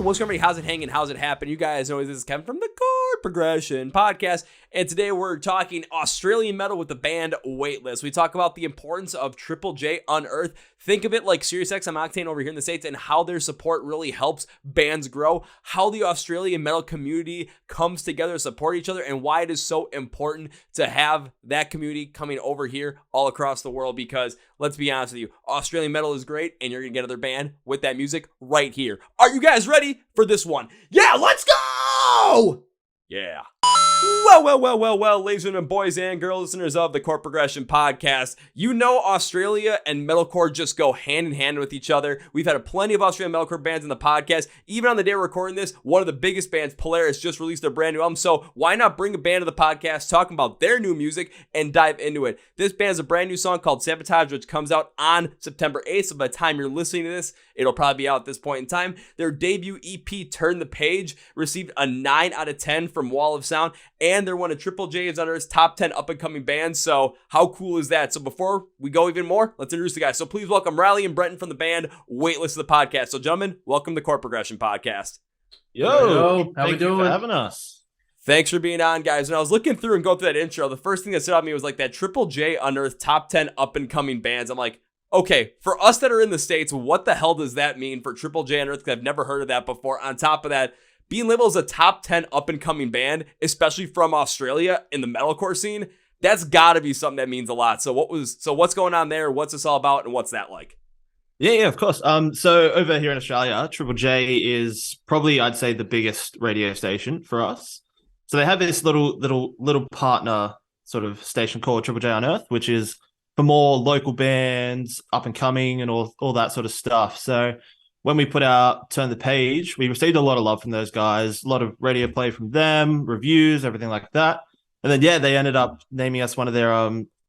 what's going on, everybody? How's it hanging? How's it happening? You guys know this is Kevin from the Chord Progression Podcast, and today we're talking Australian metal with the band Weightless. We talk about the importance of Triple J Unearthed. Think of it like Sirius XM Octane over here in the States and how their support really helps bands grow, how the Australian metal community comes together to support each other, and why it is so important to have that community coming over here all across the world. Because let's be honest with you, Australian metal is great, and you're going to get another band with that music right here. Are you guys ready for this one? Yeah, let's go! Yeah. Well, ladies and boys and girls, listeners of the Chord Progression Podcast, you know Australia and metalcore just go hand in hand with each other. We've had plenty of Australian metalcore bands in the podcast. Even on the day we're recording this, one of the biggest bands, Polaris, just released their brand new album. So why not bring a band to the podcast, talking about their new music, and dive into it? This band has a brand new song called Sabotage, which comes out on September 8th. So by the time you're listening to this, it'll probably be out at this point in time. Their debut EP, Turn the Page, received a 9 out of 10 from Wall of Sound, and they're one of Triple J Unearthed's top 10 up-and-coming bands. So how cool is that? So before we go even more, let's introduce the guys. So please welcome Riley and Brenton from the band Weightless to the podcast. So gentlemen, welcome to the Chord Progression Podcast. Yo, how we doing? For having us. Thanks for being on, guys. When I was looking through and going through that intro, the first thing that stood out to me was like that Triple J Unearthed top 10 up-and-coming bands. I'm like, okay, for us that are in the States, what the hell does that mean for Triple J Unearthed? Because I've never heard of that before. On top of that, being labeled as a top 10 up-and-coming band, especially from Australia in the metalcore scene, that's got to be something that means a lot. So what's going on there? What's this all about, and what's that like? Yeah, of course. So over here in Australia, Triple J is probably, I'd say, the biggest radio station for us. So they have this little partner sort of station called Triple J Unearthed, which is for more local bands, up and coming, and all that sort of stuff. So when we put out Turn the Page, we received a lot of love from those guys, a lot of radio play from them, reviews, everything like that. And then, yeah, they ended up naming us one of their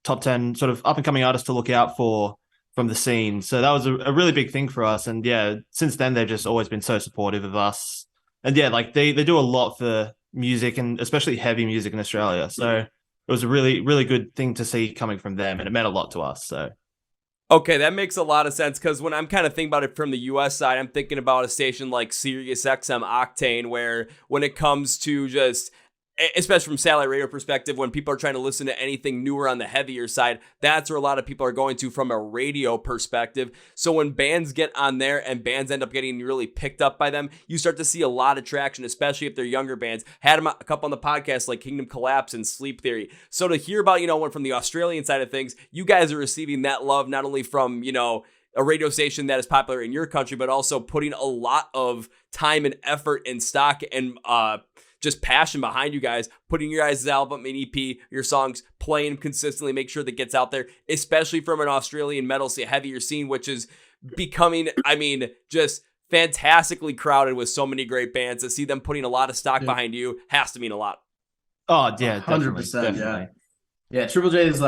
top 10 sort of up-and-coming artists to look out for from the scene. So that was a really big thing for us. And, yeah, since then, they've just always been so supportive of us. And, yeah, like they do a lot for music, and especially heavy music in Australia. So it was a really, really good thing to see coming from them, and it meant a lot to us. So. Okay, that makes a lot of sense, because when I'm kind of thinking about it from the US side, I'm thinking about a station like Sirius XM Octane, where when it comes to just, especially from satellite radio perspective, when people are trying to listen to anything newer on the heavier side, that's where a lot of people are going to from a radio perspective. So when bands get on there and bands end up getting really picked up by them, you start to see a lot of traction, especially if they're younger bands. Had them a couple on the podcast like Kingdom Collapse and Sleep Theory. So to hear about, one from the Australian side of things, you guys are receiving that love not only from, a radio station that is popular in your country, but also putting a lot of time and effort and stock and just passion behind you guys, putting your guys' album and EP, your songs, playing them consistently, make sure that gets out there, especially from an Australian metal heavier scene, which is becoming, just fantastically crowded with so many great bands. To see them putting a lot of stock behind you has to mean a lot. Oh, yeah, 100%. Definitely. Yeah, Triple J is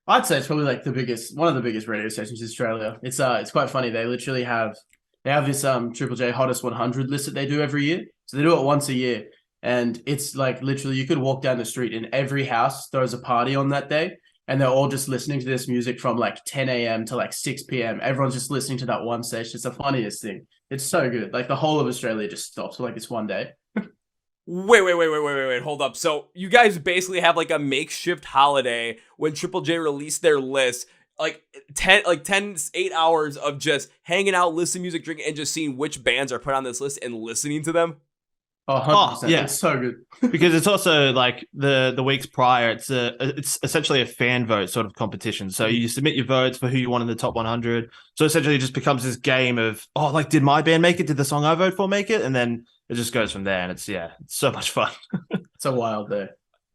I'd say it's probably like one of the biggest radio stations in Australia. It's quite funny. They literally have this Triple J Hottest 100 list that they do every year. So they do it once a year, and it's like literally you could walk down the street and every house throws a party on that day, and they're all just listening to this music from like 10 a.m. to like 6 p.m. Everyone's just listening to that one station. It's the funniest thing. It's so good. Like the whole of Australia just stops for like this one day. Wait, hold up. So you guys basically have like a makeshift holiday when Triple J released their list. Like 8 hours of just hanging out, listening to music, drinking, and just seeing which bands are put on this list and listening to them. Oh, 100%. Yeah. It's so good. Because it's also like the weeks prior, it's essentially a fan vote sort of competition. So you submit your votes for who you want in the top 100. So essentially it just becomes this game of, did my band make it? Did the song I vote for make it? And then it just goes from there. And it's so much fun. It's a wild day.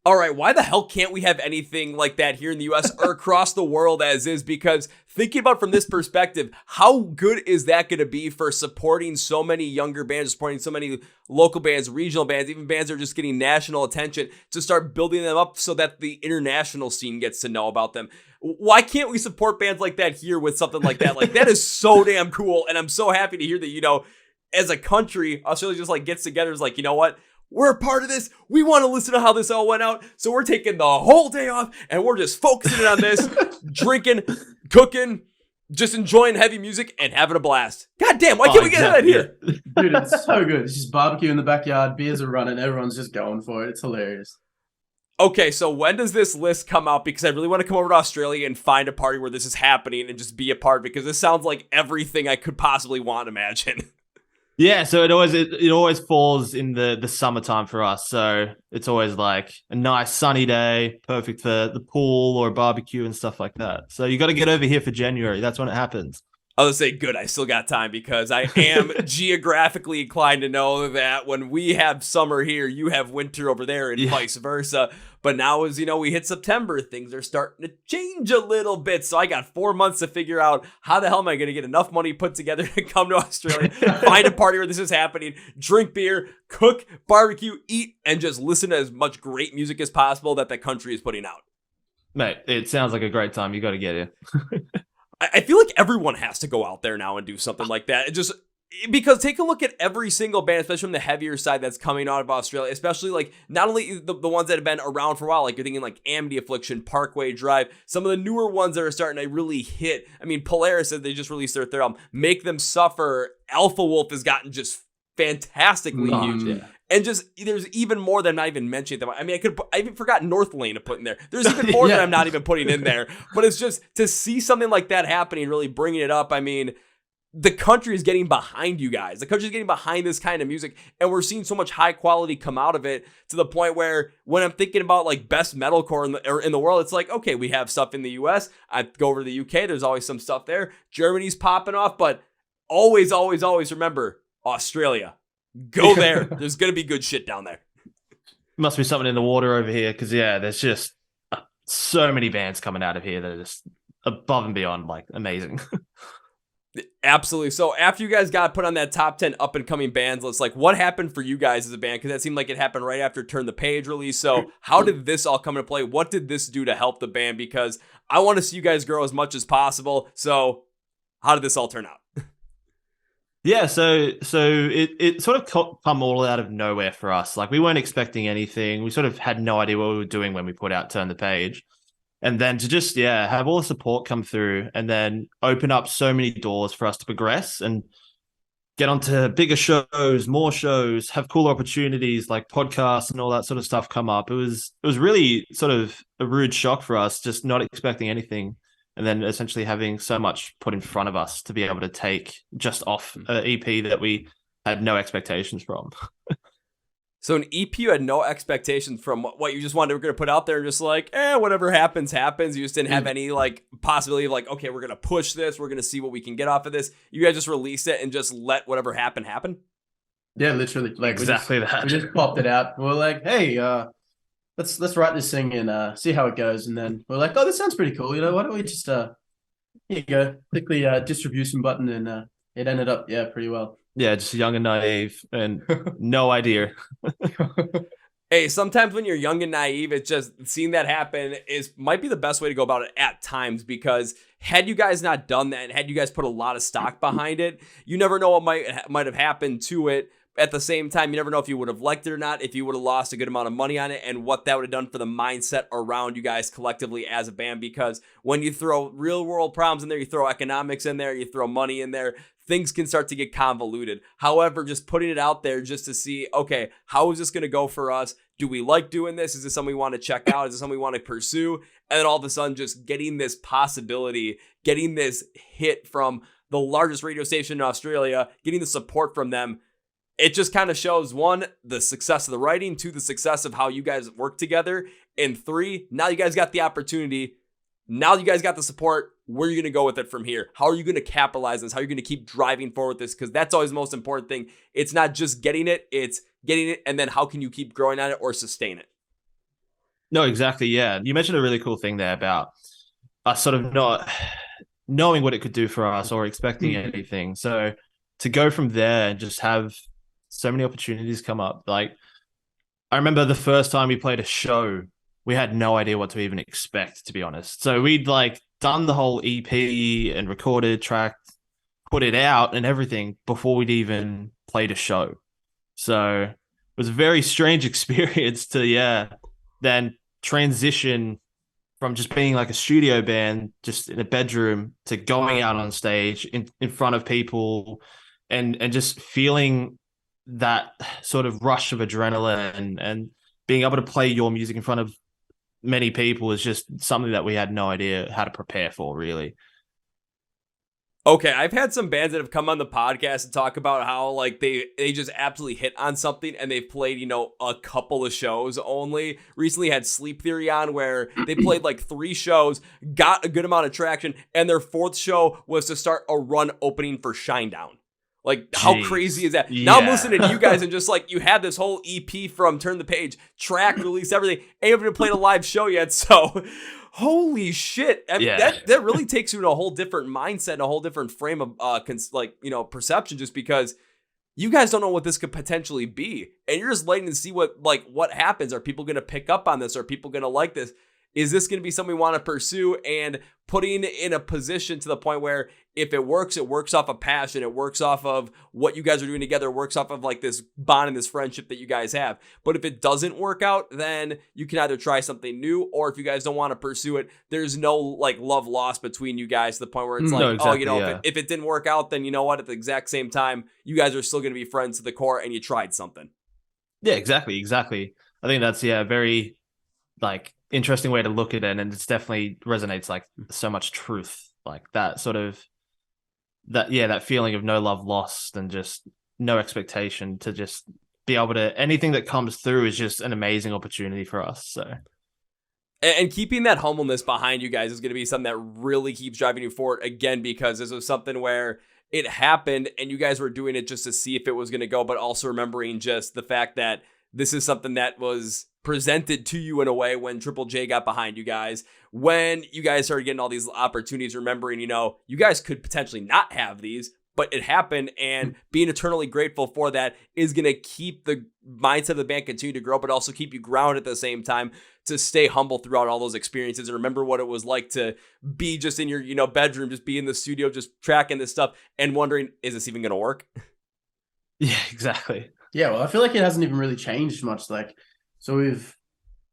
All right, why the hell can't we have anything like that here in the US or across the world as is? Because thinking about from this perspective, how good is that going to be for supporting so many younger bands, supporting so many local bands, regional bands, even bands that are just getting national attention, to start building them up so that the international scene gets to know about them? Why can't we support bands like that here with something like that? Like, that is so damn cool, and I'm so happy to hear that, as a country, Australia just like gets together, is like, you know what? We're a part of this. We want to listen to how this all went out. So we're taking the whole day off and we're just focusing on this, drinking, cooking, just enjoying heavy music and having a blast. God damn, why can't we get that here? Dude, it's so good. It's just barbecue in the backyard, beers are running, everyone's just going for it. It's hilarious. Okay, so when does this list come out? Because I really want to come over to Australia and find a party where this is happening and just be a part, because this sounds like everything I could possibly want to imagine. Yeah, so it always falls in the summertime for us. So it's always like a nice sunny day, perfect for the pool or barbecue and stuff like that. So you got to get over here for January. That's when it happens. I was say, good, I still got time, because I am geographically inclined to know that when we have summer here, you have winter over there and vice versa. But now as we hit September, things are starting to change a little bit. So I got 4 months to figure out how the hell am I going to get enough money put together to come to Australia, find a party where this is happening, drink beer, cook, barbecue, eat, and just listen to as much great music as possible that the country is putting out. Mate, it sounds like a great time. You got to get here. I feel like everyone has to go out there now and do something like that. It just because take a look at every single band, especially from the heavier side that's coming out of Australia, especially like not only the ones that have been around for a while, like you're thinking like Amity Affliction, Parkway Drive, some of the newer ones that are starting to really hit. I mean, Polaris, they just released their third album, Make Them Suffer. Alpha Wolf has gotten just fantastically huge. Yeah. And just there's even more that I'm not even mentioning. I mean, I even forgot North Lane to put in there. There's even more that I'm not even putting in there. But it's just to see something like that happening, really bringing it up. I mean, the country is getting behind you guys. The country is getting behind this kind of music, and we're seeing so much high quality come out of it to the point where when I'm thinking about like best metalcore in the world, it's like, okay, we have stuff in the US. I go over to the UK. There's always some stuff there. Germany's popping off, but always, always, always remember Australia. Go there. There's going to be good shit down there. Must be something in the water over here, because, there's just so many bands coming out of here that are just above and beyond, like, amazing. Absolutely. So after you guys got put on that top 10 up-and-coming bands list, like, what happened for you guys as a band? Because that seemed like it happened right after Turn the Page release. So how did this all come into play? What did this do to help the band? Because I want to see you guys grow as much as possible. So how did this all turn out? Yeah, so it sort of come all out of nowhere for us. Like, we weren't expecting anything. We sort of had no idea what we were doing when we put out Turn the Page. And then to just, have all the support come through and then open up so many doors for us to progress and get onto bigger shows, more shows, have cooler opportunities like podcasts and all that sort of stuff come up. It was really sort of a rude shock for us, just not expecting anything. And then essentially having so much put in front of us to be able to take just off an EP that we had no expectations from. So an EP you had no expectations from, what you just wanted, we're going to put out there and just like, whatever happens, happens. You just didn't have any like possibility of like, okay, we're going to push this. We're going to see what we can get off of this. You guys just released it and just let whatever happen. Yeah, literally. Like exactly that. We just popped it out. We're like, hey, let's write this thing and see how it goes. And then we're like, oh, this sounds pretty cool. Why don't we just here you go, click the distribution button, and it ended up pretty well. Yeah, just young and naive and no idea. Hey, sometimes when you're young and naive, it's just seeing that happen might be the best way to go about it at times, because had you guys not done that and had you guys put a lot of stock behind it, you never know what might have happened to it. At the same time, you never know if you would have liked it or not, if you would have lost a good amount of money on it, and what that would have done for the mindset around you guys collectively as a band. Because when you throw real world problems in there, you throw economics in there, you throw money in there, things can start to get convoluted. However, just putting it out there just to see, okay, how is this going to go for us? Do we like doing this? Is this something we want to check out? Is this something we want to pursue? And then all of a sudden, just getting this possibility, getting this hit from the largest radio station in Australia, getting the support from them, it just kind of shows, one, the success of the writing, two, the success of how you guys work together, and three, now you guys got the opportunity. Now you guys got the support. Where are you going to go with it from here? How are you going to capitalize on this? How are you going to keep driving forward with this? Because that's always the most important thing. It's not just getting it, it's getting it, and then how can you keep growing on it or sustain it? No, exactly, yeah. You mentioned a really cool thing there about us sort of not knowing what it could do for us or expecting anything. So to go from there and just have so many opportunities come up. Like, I remember the first time we played a show, we had no idea what to even expect, to be honest. So we'd like done the whole EP and recorded, tracked, put it out and everything before we'd even played a show. So it was a very strange experience to, then transition from just being like a studio band just in a bedroom to going out on stage in front of people and just feeling that sort of rush of adrenaline and being able to play your music in front of many people is just something that we had no idea how to prepare for, really. Okay, I've had some bands that have come on the podcast and talk about how like they just absolutely hit on something and they've played, you know, a couple of shows only. Recently had Sleep Theory on where they played like 3 shows, got a good amount of traction, and their 4th show was to start a run opening for Shinedown. Like, how crazy is that? Yeah. Now I'm listening to you guys and just like, you had this whole EP from Turn the Page, track, release, everything. Ain't even played a live show yet, so holy shit. I mean, that really takes you in a whole different mindset and a whole different frame of, perception, just because you guys don't know what this could potentially be. And you're just waiting to see what happens. Are people going to pick up on this? Are people going to like this? Is this going to be something we want to pursue, and putting in a position to the point where if it works off of passion. It works off of what you guys are doing together. It works off of like this bond and this friendship that you guys have. But if it doesn't work out, then you can either try something new, or if you guys don't want to pursue it, there's no like love lost between you guys to the point where it's like, if it didn't work out, then you know what? At the exact same time, you guys are still going to be friends to the core, and you tried something. Yeah, exactly. I think that's very like interesting way to look at it, and it's definitely resonates like so much truth, like that sort of that feeling of no love lost and just no expectation, to just be able to, anything that comes through is just an amazing opportunity for us. So, and keeping that humbleness behind you guys is going to be something that really keeps driving you forward, again, because this was something where it happened and you guys were doing it just to see if it was going to go, but also remembering just the fact that this is something that was presented to you in a way when Triple J got behind you guys, when you guys started getting all these opportunities, remembering, you guys could potentially not have these, but it happened, and being eternally grateful for that is going to keep the mindset of the band continue to grow, but also keep you grounded at the same time, to stay humble throughout all those experiences and remember what it was like to be just in your, bedroom, just be in the studio, just tracking this stuff and wondering, is this even going to work? Yeah, exactly. Yeah, well, I feel like it hasn't even really changed much. Like, so we've,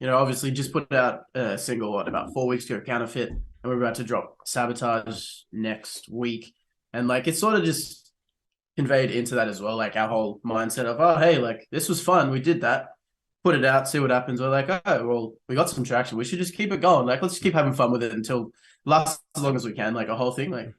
obviously just put out a single, about 4 weeks ago, Counterfeit, and we're about to drop Sabotage next week. And like, it's sort of just conveyed into that as well. Like our whole mindset of, oh, hey, like this was fun. We did that, put it out, see what happens. We're like, oh, well, we got some traction. We should just keep it going. Like, let's just keep having fun with it until it lasts as long as we can, like a whole thing. Like,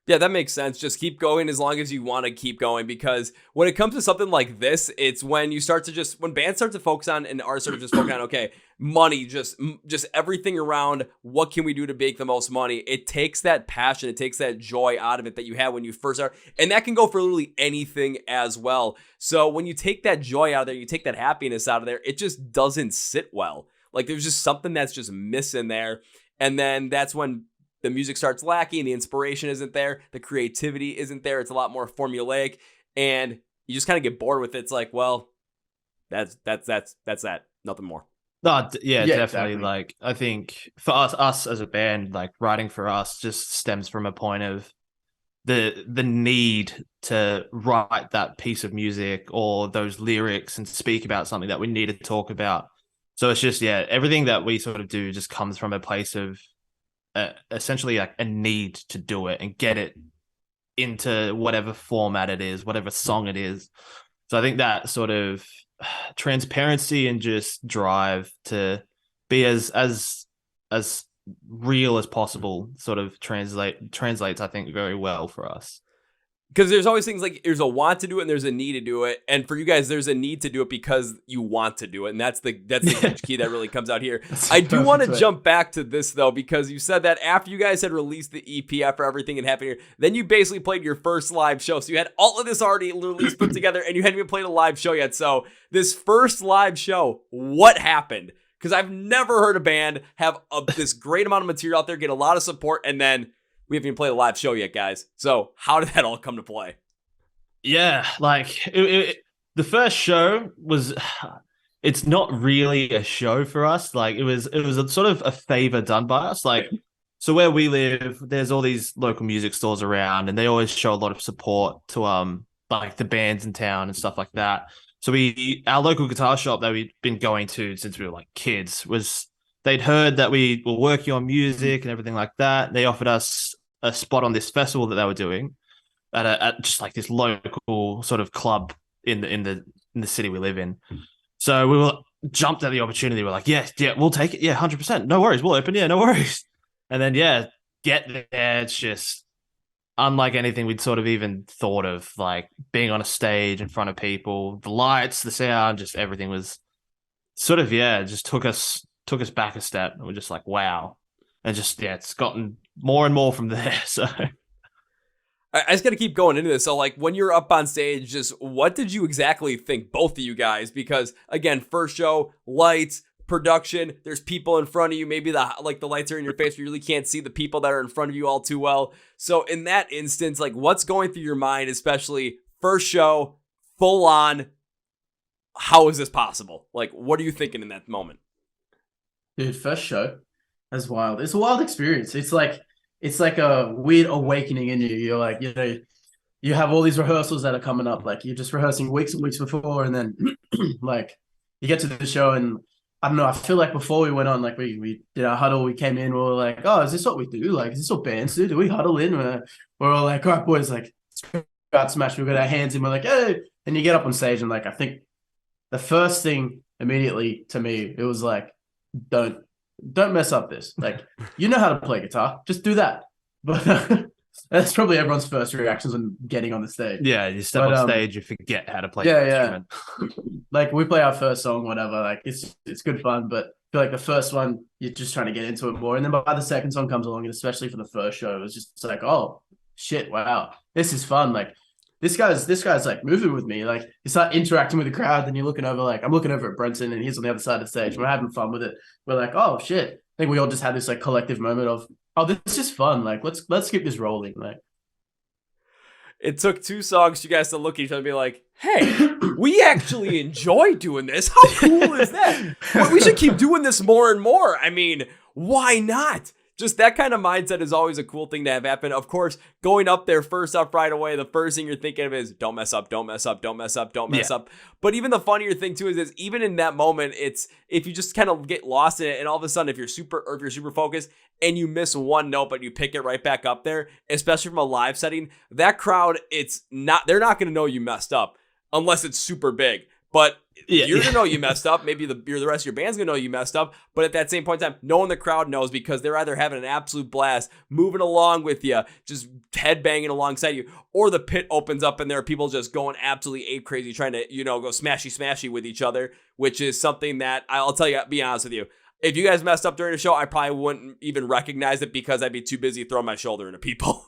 yeah, that makes sense. Just keep going as long as you want to keep going, because when it comes to something like this, it's when you start to when bands start to focus on and artists are just focusing on, okay, money, just everything around what can we do to make the most money. It takes that passion, it takes that joy out of it that you had when you first started. And that can go for literally anything as well. So when you take that joy out of there, you take that happiness out of there, it just doesn't sit well. Like there's just something that's just missing there. And then that's when the music starts lacking, the inspiration isn't there, the creativity isn't there, it's a lot more formulaic, and you just kind of get bored with it. It's like, well, that's that, nothing more. No, yeah, definitely. Exactly. Like, I think for us as a band, like writing for us just stems from a point of the need to write that piece of music or those lyrics and speak about something that we need to talk about. So it's just, everything that we sort of do just comes from a place of essentially like a need to do it and get it into whatever format it is, whatever song it is. So I think that sort of transparency and just drive to be as real as possible sort of translates, I think, very well for us. Because there's always things like there's a want to do it and there's a need to do it. And for you guys, there's a need to do it because you want to do it. And that's the huge key that really comes out here. I do want to jump back to this, though, because you said that after you guys had released the EP, after everything had happened here, then you basically played your first live show. So you had all of this already released, put together, and you hadn't even played a live show yet. So this first live show, what happened? Because I've never heard a band have this great amount of material out there, get a lot of support, and then we haven't even played a live show yet, guys. So how did that all come to play? Yeah, like the first show was, it's not really a show for us. Like it was a sort of a favor done by us. Like, so where we live, there's all these local music stores around, and they always show a lot of support to like the bands in town and stuff like that. So our local guitar shop that we've been going to since we were like kids was they'd heard that we were working on music and everything like that. They offered us a spot on this festival that they were doing at just like this local sort of club in the city we live in. So we were jumped at the opportunity. We're like, yeah, we'll take it. Yeah, 100%. No worries. We'll open. Yeah, no worries. And then, yeah, get there. It's just unlike anything we'd sort of even thought of, like being on a stage in front of people, the lights, the sound, just everything was sort of, yeah, just took us back a step. And we're just like, wow. And just, yeah, it's gotten more and more from there. So I just got to keep going into this. So, like, when you're up on stage, just what did you exactly think, both of you guys? Because, again, first show, lights, production, there's people in front of you. Maybe the lights are in your face, but you really can't see the people that are in front of you all too well. So, in that instance, like, what's going through your mind, especially first show, full on? How is this possible? Like, what are you thinking in that moment? Dude, first show, that's wild. It's a wild experience. It's like a weird awakening in you. You're like, you have all these rehearsals that are coming up. Like you're just rehearsing weeks and weeks before, and then like you get to the show, and I don't know. I feel like before we went on, like we did our huddle. We came in. We were like, oh, is this what we do? Like, is this what bands do? Do we huddle in? We're all like, all right, boys, like about smash. We got our hands in. We're like, hey, and you get up on stage, and like I think the first thing immediately to me, it was like, don't mess up this. Like, you know how to play guitar, just do that. But that's probably everyone's first reactions when getting on the stage. Yeah, you step on stage, you forget how to play the instrument. Like we play our first song, whatever, like it's good fun, but I feel like the first one you're just trying to get into it more, and then by the second song comes along, and especially for the first show, it was just like, oh shit, wow, this is fun. Like this guy's like moving with me. Like you start interacting with the crowd, then you're looking over, like I'm looking over at Brenton, and he's on the other side of the stage. We're having fun with it. We're like, oh shit. I think we all just had this like collective moment of, oh, this is fun. Like let's keep this rolling. Like it took 2 songs for you guys to look at each other and be like, hey, we actually enjoy doing this. How cool is that? Well, we should keep doing this more and more. I mean, why not? Just that kind of mindset is always a cool thing to have happen. Of course, going up there first up right away, the first thing you're thinking of is don't mess up, don't mess up, don't mess up, don't mess up. But even the funnier thing too is even in that moment, it's if you just kind of get lost in it, and all of a sudden if you're super focused and you miss one note but you pick it right back up there, especially from a live setting, that crowd, they're not going to know you messed up unless it's super big. But you're going to know you messed up. Maybe the rest of your band's going to know you messed up. But at that same point in time, no one in the crowd knows because they're either having an absolute blast, moving along with you, just headbanging alongside you, or the pit opens up and there are people just going absolutely ape crazy trying to, go smashy with each other, which is something that I'll tell you, be honest with you. If you guys messed up during the show, I probably wouldn't even recognize it because I'd be too busy throwing my shoulder into people.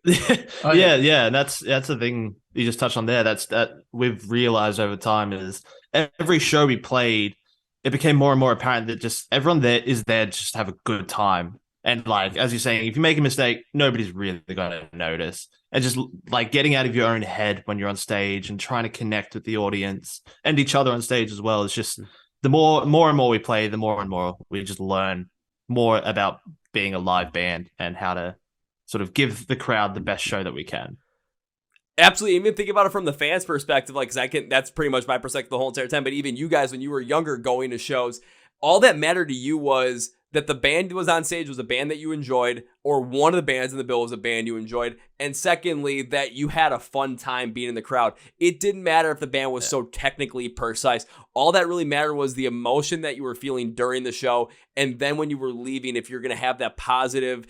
Yeah, and that's the thing you just touched on there. That we've realized over time is every show we played, it became more and more apparent that just everyone there is there just to have a good time. And like as you're saying, if you make a mistake, nobody's really going to notice. And just like getting out of your own head when you're on stage and trying to connect with the audience and each other on stage as well. It's just the more and more we play, the more and more we just learn more about being a live band and how to sort of give the crowd the best show that we can. Absolutely. Even think about it from the fans' perspective, like, that's pretty much my perspective the whole entire time. But even you guys, when you were younger going to shows, all that mattered to you was that the band was on stage was a band that you enjoyed, or one of the bands in the bill was a band you enjoyed. And secondly, that you had a fun time being in the crowd. It didn't matter if the band was so technically precise. All that really mattered was the emotion that you were feeling during the show. And then when you were leaving, if you're going to have that positive,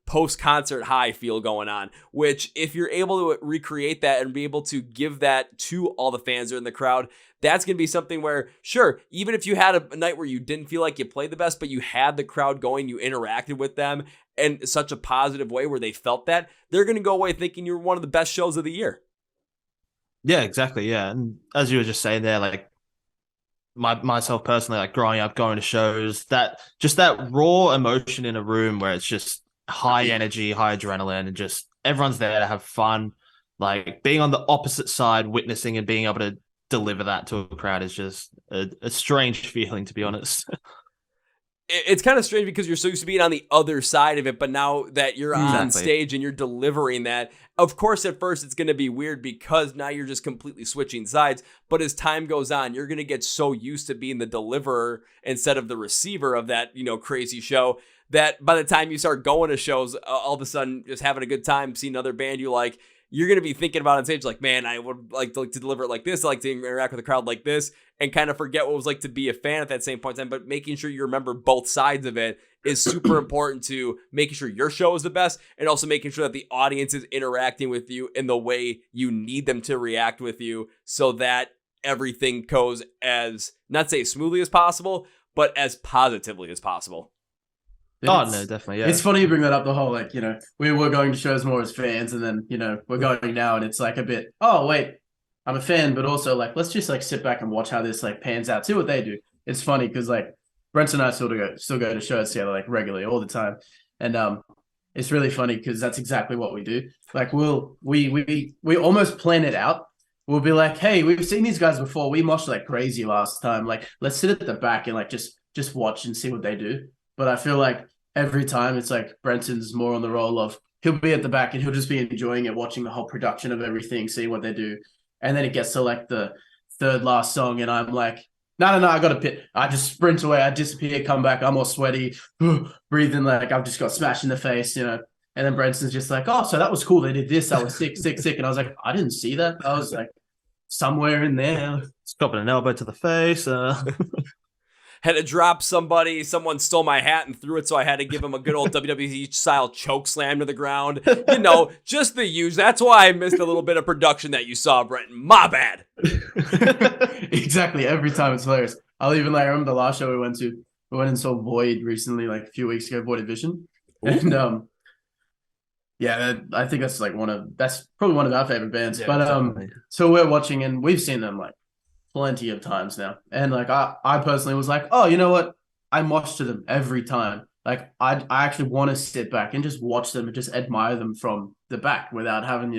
post-concert high feel going on, which if you're able to recreate that and be able to give that to all the fans that are in the crowd, that's going to be something where, sure, even if you had a night where you didn't feel like you played the best, but you had the crowd going, you interacted with them in such a positive way where they felt that, they're going to go away thinking you're one of the best shows of the year. Yeah, exactly. Yeah. And as you were just saying there, like myself personally, like growing up, going to shows, that raw emotion in a room where it's just high energy, high adrenaline, and just everyone's there to have fun. Like being on the opposite side, witnessing and being able to deliver that to a crowd is just a strange feeling, to be honest. it's kind of strange because you're so used to being on the other side of it, but now that you're on stage and you're delivering that, of course, at first it's going to be weird because now you're just completely switching sides. But as time goes on, you're going to get so used to being the deliverer instead of the receiver of that, crazy show, that by the time you start going to shows, all of a sudden just having a good time, seeing another band you like, you're going to be thinking about on stage like, man, I would like to deliver it like this. I like to interact with the crowd like this, and kind of forget what it was like to be a fan at that same point in time. But making sure you remember both sides of it is super important to making sure your show is the best, and also making sure that the audience is interacting with you in the way you need them to react with you, so that everything goes as, not say smoothly as possible, but as positively as possible. Oh, no, definitely, yeah. It's funny you bring that up, the whole, we were going to shows more as fans, and then, we're going now, and it's like a bit, oh, wait, I'm a fan, but also, let's just, sit back and watch how this, pans out, see what they do. It's funny, because, Brenton and I still go to shows together, regularly, all the time, and it's really funny, because that's exactly what we do. We almost plan it out. We'll be like, hey, we've seen these guys before, we moshed like crazy last time, let's sit at the back and, just watch and see what they do. But I feel like every time it's Brenton's more on the role of, he'll be at the back and he'll just be enjoying it, watching the whole production of everything, seeing what they do. And then it gets to the third last song, and I'm like, no, I got to pit. I just sprint away, I disappear, come back, I'm all sweaty, breathing I've just got smashed in the face, And then Brenton's just like, oh, so that was cool. They did this. I was sick. And I was like, I didn't see that. I was somewhere in there. Stopping an elbow to the face. Had to drop somebody. Someone stole my hat and threw it, so I had to give him a good old WWE-style choke slam to the ground. Just the use. That's why I missed a little bit of production that you saw, Brenton. My bad. Exactly. Every time it's hilarious. I remember the last show we went to. We went and saw Void recently, a few weeks ago, Void Division. And yeah, I think that's that's probably one of our favorite bands. Yeah, but so we're watching, and we've seen them plenty of times now. And I personally was like, oh, you know what? I mosh to them every time. I actually want to sit back and just watch them and just admire them from the back without having,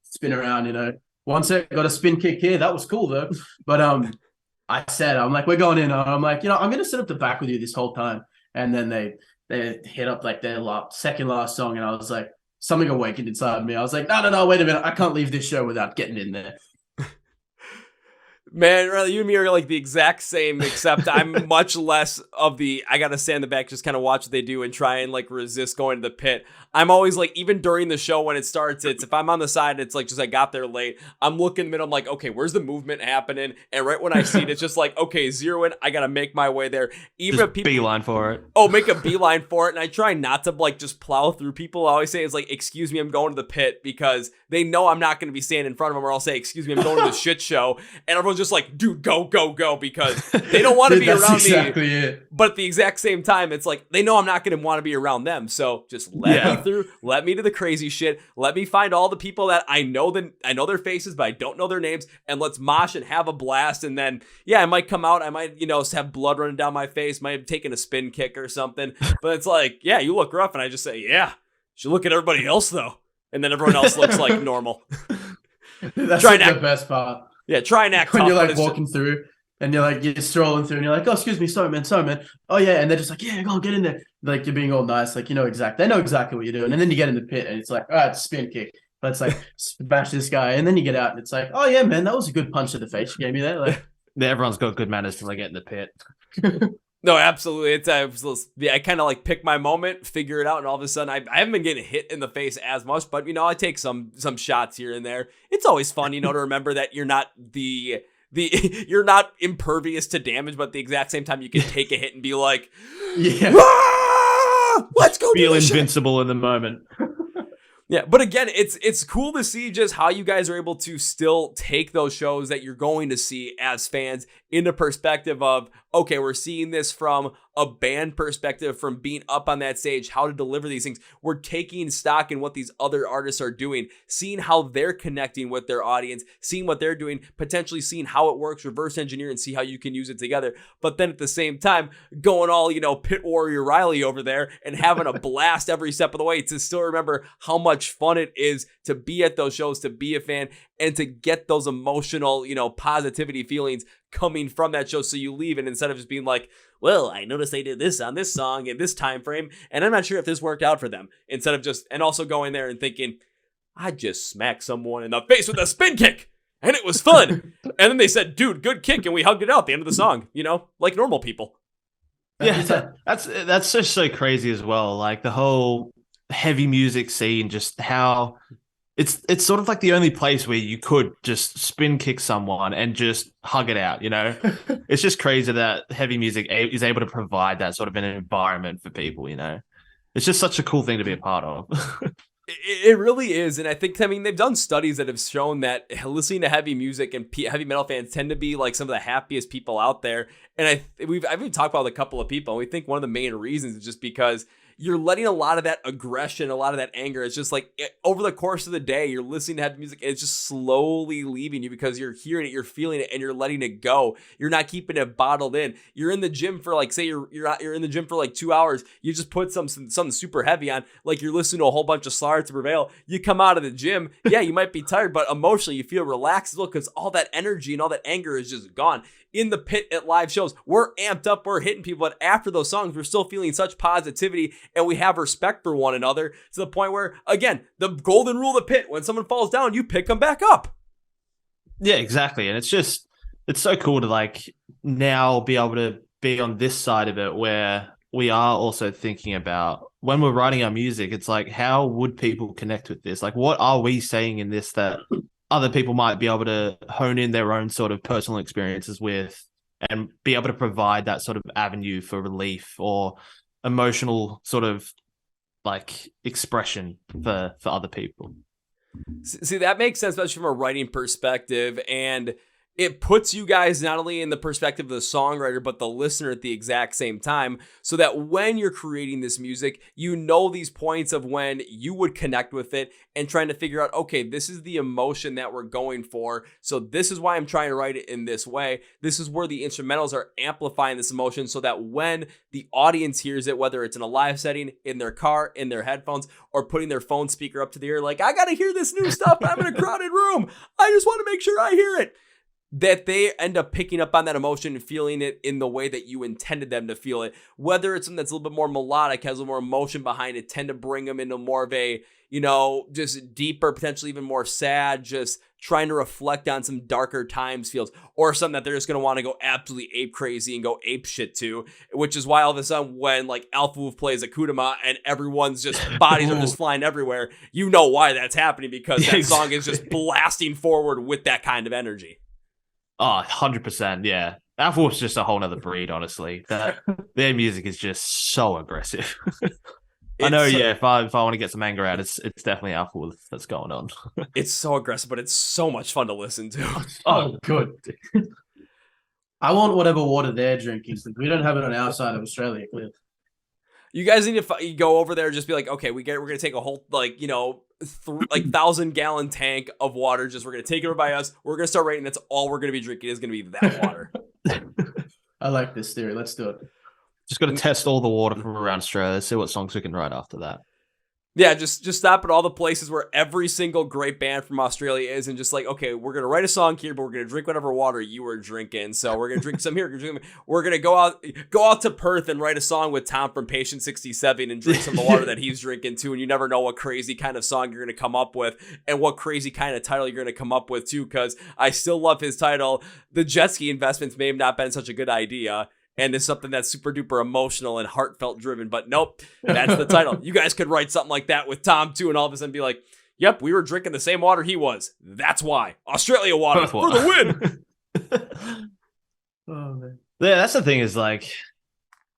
spin around, One set got a spin kick here. That was cool though. But I said, I'm like, we're going in. I'm like, I'm going to sit up the back with you this whole time. And then they hit up their second last song. And I was like, something awakened inside me. I was like, no, wait a minute. I can't leave this show without getting in there. Man, really, you and me are the exact same, except I'm much less of the, I gotta stand in the back, just kind of watch what they do and try and resist going to the pit. I'm always even during the show when it starts, it's, if I'm on the side, it's just I got there late. I'm looking in the middle, I'm like, okay, where's the movement happening? And right when I see it, it's just okay, zero in, I gotta make my way there. Even just if people beeline for it. Oh, make a beeline for it. And I try not to just plow through people. I always say it's excuse me, I'm going to the pit, because they know I'm not gonna be standing in front of them, or I'll say, excuse me, I'm going to the shit show. And everyone's just dude, go, because they don't want to be around exactly me. It. But at the exact same time, it's they know I'm not going to want to be around them. So just let me through, let me do the crazy shit. Let me find all the people that I know their faces, but I don't know their names, and let's mosh and have a blast. And then, I might come out, I might, have blood running down my face, might have taken a spin kick or something. But it's you look rough. And I just say, yeah, you should look at everybody else though. And then everyone else looks like normal. That's the best part. Yeah, try and act when tough, you're walking through, and you're strolling through, and you're like, oh, excuse me, sorry man. Oh yeah, and they're just yeah, go get in there. You're being all nice, they know exactly what you're doing. And then you get in the pit, and it's all right, spin kick. But it's smash this guy, and then you get out, and it's oh yeah, man, that was a good punch to the face you gave me there. Everyone's got good manners till they get in the pit. No, absolutely. It's I kind of pick my moment, figure it out, and all of a sudden I haven't been getting hit in the face as much, but I take some shots here and there. It's always fun, to remember that you're not you're not impervious to damage, but at the exact same time you can take a hit and be yeah, let's go. Feel invincible in the moment. Yeah, but again, it's cool to see just how you guys are able to still take those shows that you're going to see as fans into perspective of, okay, we're seeing this from a band perspective, from being up on that stage, how to deliver these things. We're taking stock in what these other artists are doing, seeing how they're connecting with their audience, seeing what they're doing, potentially seeing how it works, reverse engineer, and see how you can use it together. But then at the same time, going all, Pit Warrior Riley over there and having a blast every step of the way to still remember how much fun it is to be at those shows, to be a fan, and to get those emotional, positivity feelings coming from that show. So you leave, and instead of just being like, well, I noticed they did this on this song in this time frame, and I'm not sure if this worked out for them. Instead of and also going there and thinking, I just smacked someone in the face with a spin kick, and it was fun. And then they said, dude, good kick, and we hugged it out at the end of the song, like normal people. Yeah, that's just so crazy as well. Like the whole heavy music scene, just how it's sort of like the only place where you could just spin kick someone and just hug it out, It's just crazy that heavy music is able to provide that sort of an environment for people, It's just such a cool thing to be a part of. It really is. And I think, they've done studies that have shown that listening to heavy music and heavy metal fans tend to be like some of the happiest people out there. And I've even talked about with a couple of people, and we think one of the main reasons is just because you're letting a lot of that aggression, a lot of that anger. It's just like over the course of the day, you're listening to heavy music, and it's just slowly leaving you because you're hearing it, you're feeling it, and you're letting it go. You're not keeping it bottled in. You're in the gym for say you're in the gym for like 2 hours. You just put something super heavy on, like you're listening to a whole bunch of Slaughter to Prevail. You come out of the gym, yeah, you might be tired, but emotionally you feel relaxed as well because all that energy and all that anger is just gone. In the pit at live shows, we're amped up, we're hitting people, but after those songs, we're still feeling such positivity, and we have respect for one another to the point where, again, the golden rule of the pit, when someone falls down, you pick them back up. Yeah, exactly. And it's so cool to like now be able to be on this side of it where we are also thinking about when we're writing our music, it's like, how would people connect with this? Like, what are we saying in this that other people might be able to hone in their own sort of personal experiences with and be able to provide that sort of avenue for relief or emotional sort of like expression for other people. See, that makes sense, especially from a writing perspective. And it puts you guys not only in the perspective of the songwriter, but the listener at the exact same time, so that when you're creating this music, these points of when you would connect with it and trying to figure out, okay, this is the emotion that we're going for. So this is why I'm trying to write it in this way. This is where the instrumentals are amplifying this emotion so that when the audience hears it, whether it's in a live setting, in their car, in their headphones, or putting their phone speaker up to the ear, like, I got to hear this new stuff. I'm in a crowded room. I just want to make sure I hear it. That they end up picking up on that emotion and feeling it in the way that you intended them to feel it. Whether it's something that's a little bit more melodic, has a little more emotion behind it, tend to bring them into more of a, just deeper, potentially even more sad, just trying to reflect on some darker times feels, or something that they're just going to want to go absolutely ape crazy and go ape shit to, which is why all of a sudden when like Alpha Wolf plays Akudama and everyone's just bodies are just flying everywhere, why that's happening because that song is just blasting forward with that kind of energy. Oh, 100%. Yeah. Alpha Wolf's just a whole nother breed, honestly. Their music is just so aggressive. I know, if I want to get some anger out, it's definitely Alpha Wolf that's going on. It's so aggressive, but it's so much fun to listen to. Oh, good. I want whatever water they're drinking. We don't have it on our side of Australia, clearly. You guys need to go over there and just be like, okay, we're going to take a whole, 1,000-gallon tank of water. We're going to take it over by us. We're going to start rating. That's all we're going to be drinking is going to be that water. I like this theory. Let's do it. Just got to test all the water from around Australia, see what songs we can write after that. Yeah, just stop at all the places where every single great band from Australia is and just like, okay, we're going to write a song here, but we're going to drink whatever water you were drinking. So we're going to drink some here. We're going to go out to Perth and write a song with Tom from Patient 67 and drink some of the water that he's drinking too. And you never know what crazy kind of song you're going to come up with and what crazy kind of title you're going to come up with too, because I still love his title. The jet ski investments may have not been such a good idea. And it's something that's super duper emotional and heartfelt driven. But nope, that's the title. You guys could write something like that with Tom too, and all of a sudden be like, yep, we were drinking the same water he was. That's why. Australia water for the win. Oh man. Yeah, that's the thing is like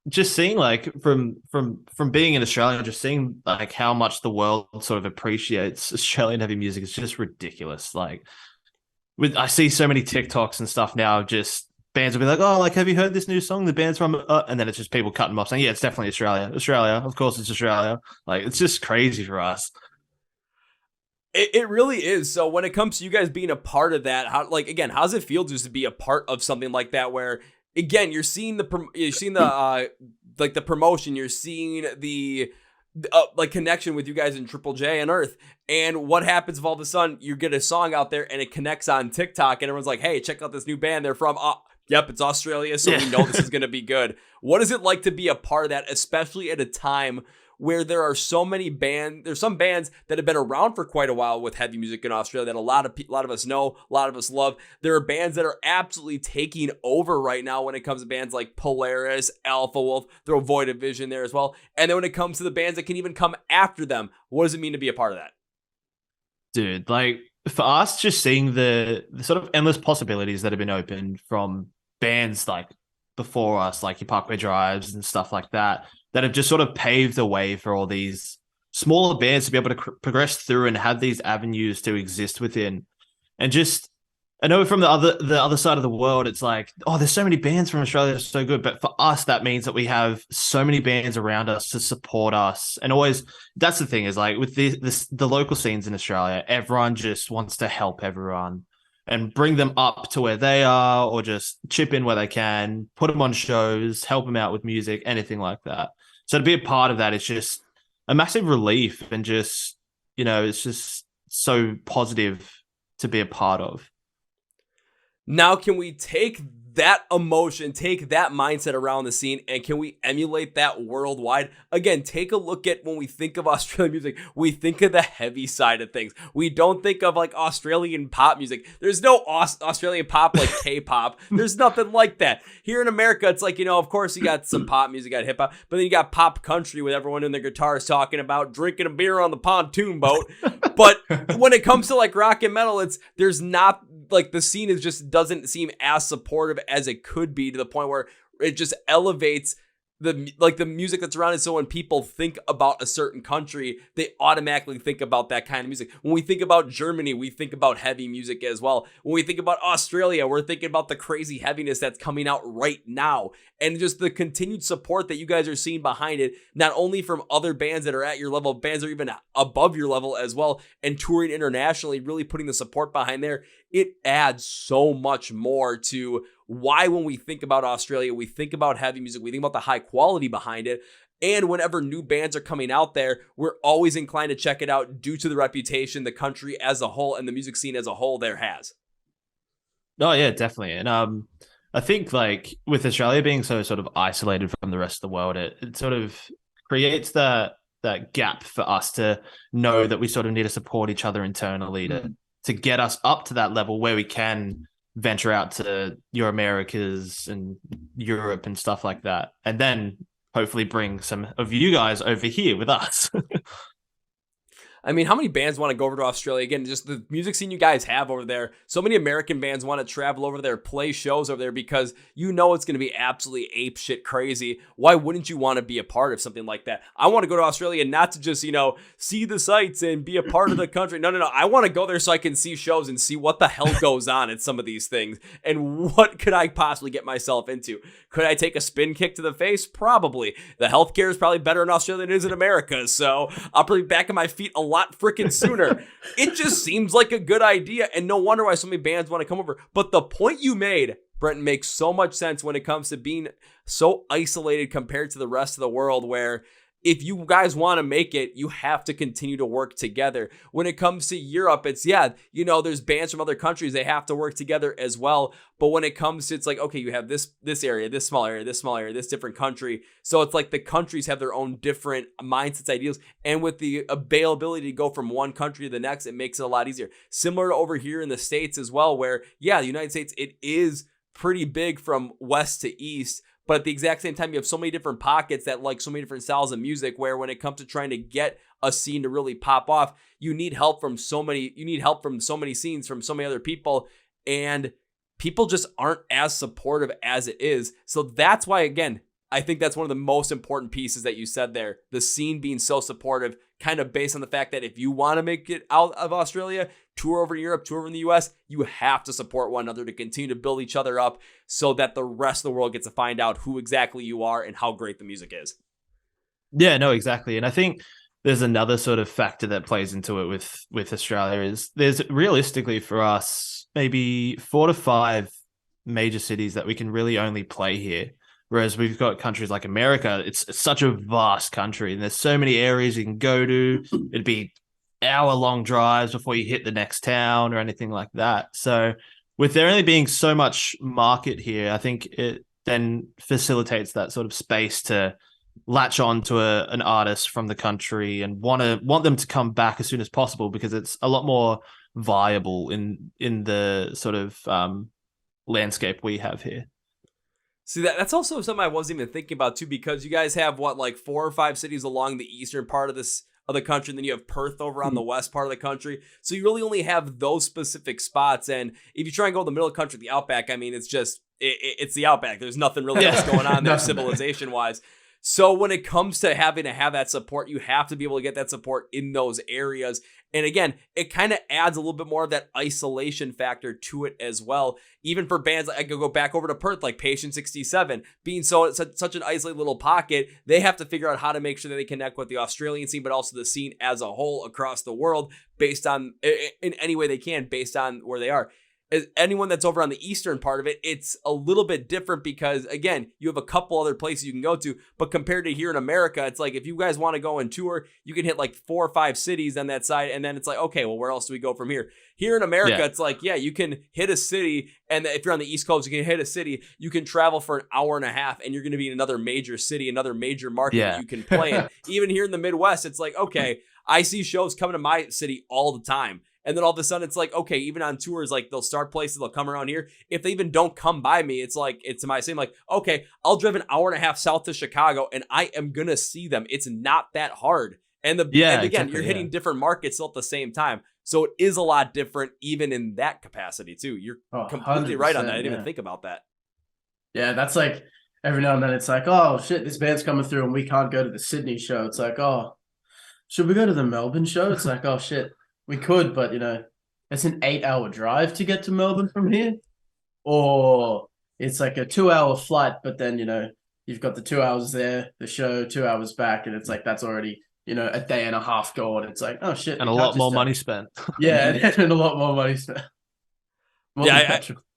just seeing like from being in Australia, just seeing like how much the world sort of appreciates Australian heavy music is just ridiculous. Like I see so many TikToks and stuff now of just bands will be like, oh, like, have you heard this new song? The band's from, and then it's just people cutting them off saying, yeah, it's definitely Australia. Australia, of course it's Australia. Like, it's just crazy for us. It really is. So when it comes to you guys being a part of that, how does it feel just to be a part of something like that? Where again, you're seeing the promotion, you're seeing like connection with you guys in Triple J Unearthed. And what happens if all of a sudden you get a song out there and it connects on TikTok and everyone's like, hey, check out this new band they're from. Yep, it's Australia, so we know this is going to be good. What is it like to be a part of that, especially at a time where there are so many bands? There's some bands that have been around for quite a while with heavy music in Australia that a lot of us know, a lot of us love. There are bands that are absolutely taking over right now when it comes to bands like Polaris, Alpha Wolf, throw Void of Vision there as well. And then when it comes to the bands that can even come after them, what does it mean to be a part of that? Dude, like for us, just seeing the sort of endless possibilities that have been opened from bands like before us, like your Parkway Drives and stuff like that, that have just sort of paved the way for all these smaller bands to be able to progress through and have these avenues to exist within. And just, I know from the other side of the world, it's like, oh, there's so many bands from Australia that are so good. But for us, that means that we have so many bands around us to support us. And always, that's the thing, is like with the local scenes in Australia, everyone just wants to help everyone and bring them up to where they are, or just chip in where they can, put them on shows, help them out with music, anything like that. So to be a part of that is just a massive relief, and just, you know, it's just so positive to be a part of. Now, can we take that emotion, take that mindset around the scene, and can we emulate that worldwide? Again, take a look at when we think of Australian music, we think of the heavy side of things. We don't think of like Australian pop music. There's no Australian pop like K-pop. There's nothing like that. Here in America, it's like, you know, of course you got some pop music, you got hip hop, but then you got pop country with everyone in their guitars talking about drinking a beer on the pontoon boat. But when it comes to like rock and metal, there's not, like, the scene is just doesn't seem as supportive as it could be, to the point where it just elevates the music that's around it. So when people think about a certain country, they automatically think about that kind of music. When we think about Germany, we think about heavy music as well. When we think about Australia, we're thinking about the crazy heaviness that's coming out right now, and just the continued support that you guys are seeing behind it, not only from other bands that are at your level, bands that are even above your level as well, and touring internationally, really putting the support behind there. It adds so much more to why, when we think about Australia, we think about heavy music, we think about the high quality behind it. And whenever new bands are coming out there, we're always inclined to check it out due to the reputation the country as a whole and the music scene as a whole there has. Oh yeah, definitely. And I think, like, with Australia being so sort of isolated from the rest of the world, it sort of creates that gap for us to know that we sort of need to support each other internally to get us up to that level where we can venture out to your Americas and Europe and stuff like that, and then hopefully bring some of you guys over here with us. I mean, how many bands want to go over to Australia? Again, just the music scene you guys have over there. So many American bands want to travel over there, play shows over there, because you know it's going to be absolutely ape shit crazy. Why wouldn't you want to be a part of something like that? I want to go to Australia not to just, you know, see the sights and be a part of the country. No. I want to go there so I can see shows and see what the hell goes on at some of these things. And what could I possibly get myself into? Could I take a spin kick to the face? Probably. The healthcare is probably better in Australia than it is in America. So I'll probably be back on my feet a lot freaking sooner. It just seems like a good idea, and no wonder why so many bands want to come over. But the point you made, Brenton, makes so much sense when it comes to being so isolated compared to the rest of the world, where if you guys want to make it, you have to continue to work together. When it comes to Europe, it's, yeah, you know, there's bands from other countries, they have to work together as well. But when it comes to, it's like, okay, you have this area, this small area, this small area, this different country. So it's like the countries have their own different mindsets, ideals. And with the availability to go from one country to the next, it makes it a lot easier. Similar to over here in the States as well, where, yeah, the United States, it is pretty big from west to east. But at the exact same time, you have so many different pockets that like so many different styles of music, where when it comes to trying to get a scene to really pop off, you need help from so many scenes, from so many other people, and people just aren't as supportive as it is. So that's why, again, I think that's one of the most important pieces that you said there. The scene being so supportive, kind of based on the fact that if you want to make it out of Australia, tour over to Europe, tour over in the US, you have to support one another to continue to build each other up, so that the rest of the world gets to find out who exactly you are and how great the music is. Yeah, no, exactly. And I think there's another sort of factor that plays into it with Australia is there's realistically for us maybe 4 to 5 major cities that we can really only play here. Whereas we've got countries like America, it's such a vast country and there's so many areas you can go to. It'd be hour-long drives before you hit the next town or anything like that. So with there only being so much market here, I think it then facilitates that sort of space to latch on to an artist from the country and want them to come back as soon as possible, because it's a lot more viable in the sort of landscape we have here. See, that's also something I wasn't even thinking about too, because you guys have like 4 or 5 cities along the eastern part of the country, and then you have Perth over on the west part of the country. So you really only have those specific spots. And if you try and go to the middle of the country, the outback, I mean, it's just it's the outback. There's nothing really else going on there civilization wise. So when it comes to having to have that support, you have to be able to get that support in those areas. And again, it kind of adds a little bit more of that isolation factor to it as well. Even for bands, like I could go back over to Perth, like Patient 67, being such an isolated little pocket, they have to figure out how to make sure that they connect with the Australian scene, but also the scene as a whole across the world, based on in any way they can, based on where they are. As anyone that's over on the eastern part of it, it's a little bit different because, again, you have a couple other places you can go to, but compared to here in America, it's like if you guys want to go and tour, you can hit like 4 or 5 cities on that side, and then it's like, okay, well, where else do we go from here? Here in America, It's like, yeah, you can hit a city, and if you're on the East Coast, you can hit a city, you can travel for an hour and a half, and you're going to be in another major city, another major market that you can play in. Even here in the Midwest, it's like, okay, I see shows coming to my city all the time. And then all of a sudden, it's like, okay, even on tours, like they'll start places, they'll come around here. If they even don't come by me, it's like, it's my same, like, okay, I'll drive an hour and a half south to Chicago and I am going to see them. It's not that hard. And again, exactly, you're hitting different markets all at the same time. So it is a lot different, even in that capacity too. You're completely right on that. I didn't even think about that. Yeah, that's like every now and then it's like, oh shit, this band's coming through and we can't go to the Sydney show. It's like, oh, should we go to the Melbourne show? It's like, oh shit. We could, but, it's an 8-hour drive to get to Melbourne from here. Or it's like a 2-hour flight, but then, you've got the 2 hours there, the show, 2 hours back, and it's like that's already, a day and a half gone. It's like, oh, shit. And a lot more money spent. Yeah, and a lot more money spent.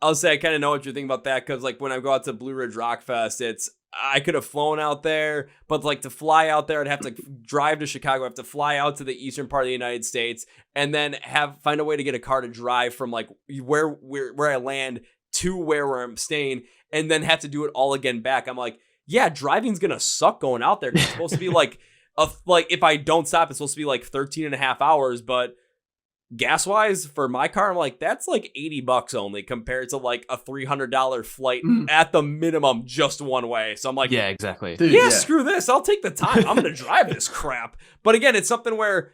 I'll say I kind of know what you're thinking about that, because, like, when I go out to Blue Ridge Rock Fest, I could have flown out there, but like to fly out there, I'd have to drive to Chicago. I have to fly out to the eastern part of the United States, and then find a way to get a car to drive from like where I land to where I'm staying, and then have to do it all again back. I'm like, yeah, driving's gonna suck going out there. It's supposed to be like if I don't stop, it's supposed to be like 13 and a half hours, but gas wise for my car, I'm like, that's like $80 only compared to like a $300 flight at the minimum, just one way. So I'm like, yeah, exactly. Dude, screw this. I'll take the time. I'm going to drive this crap. But again, it's something where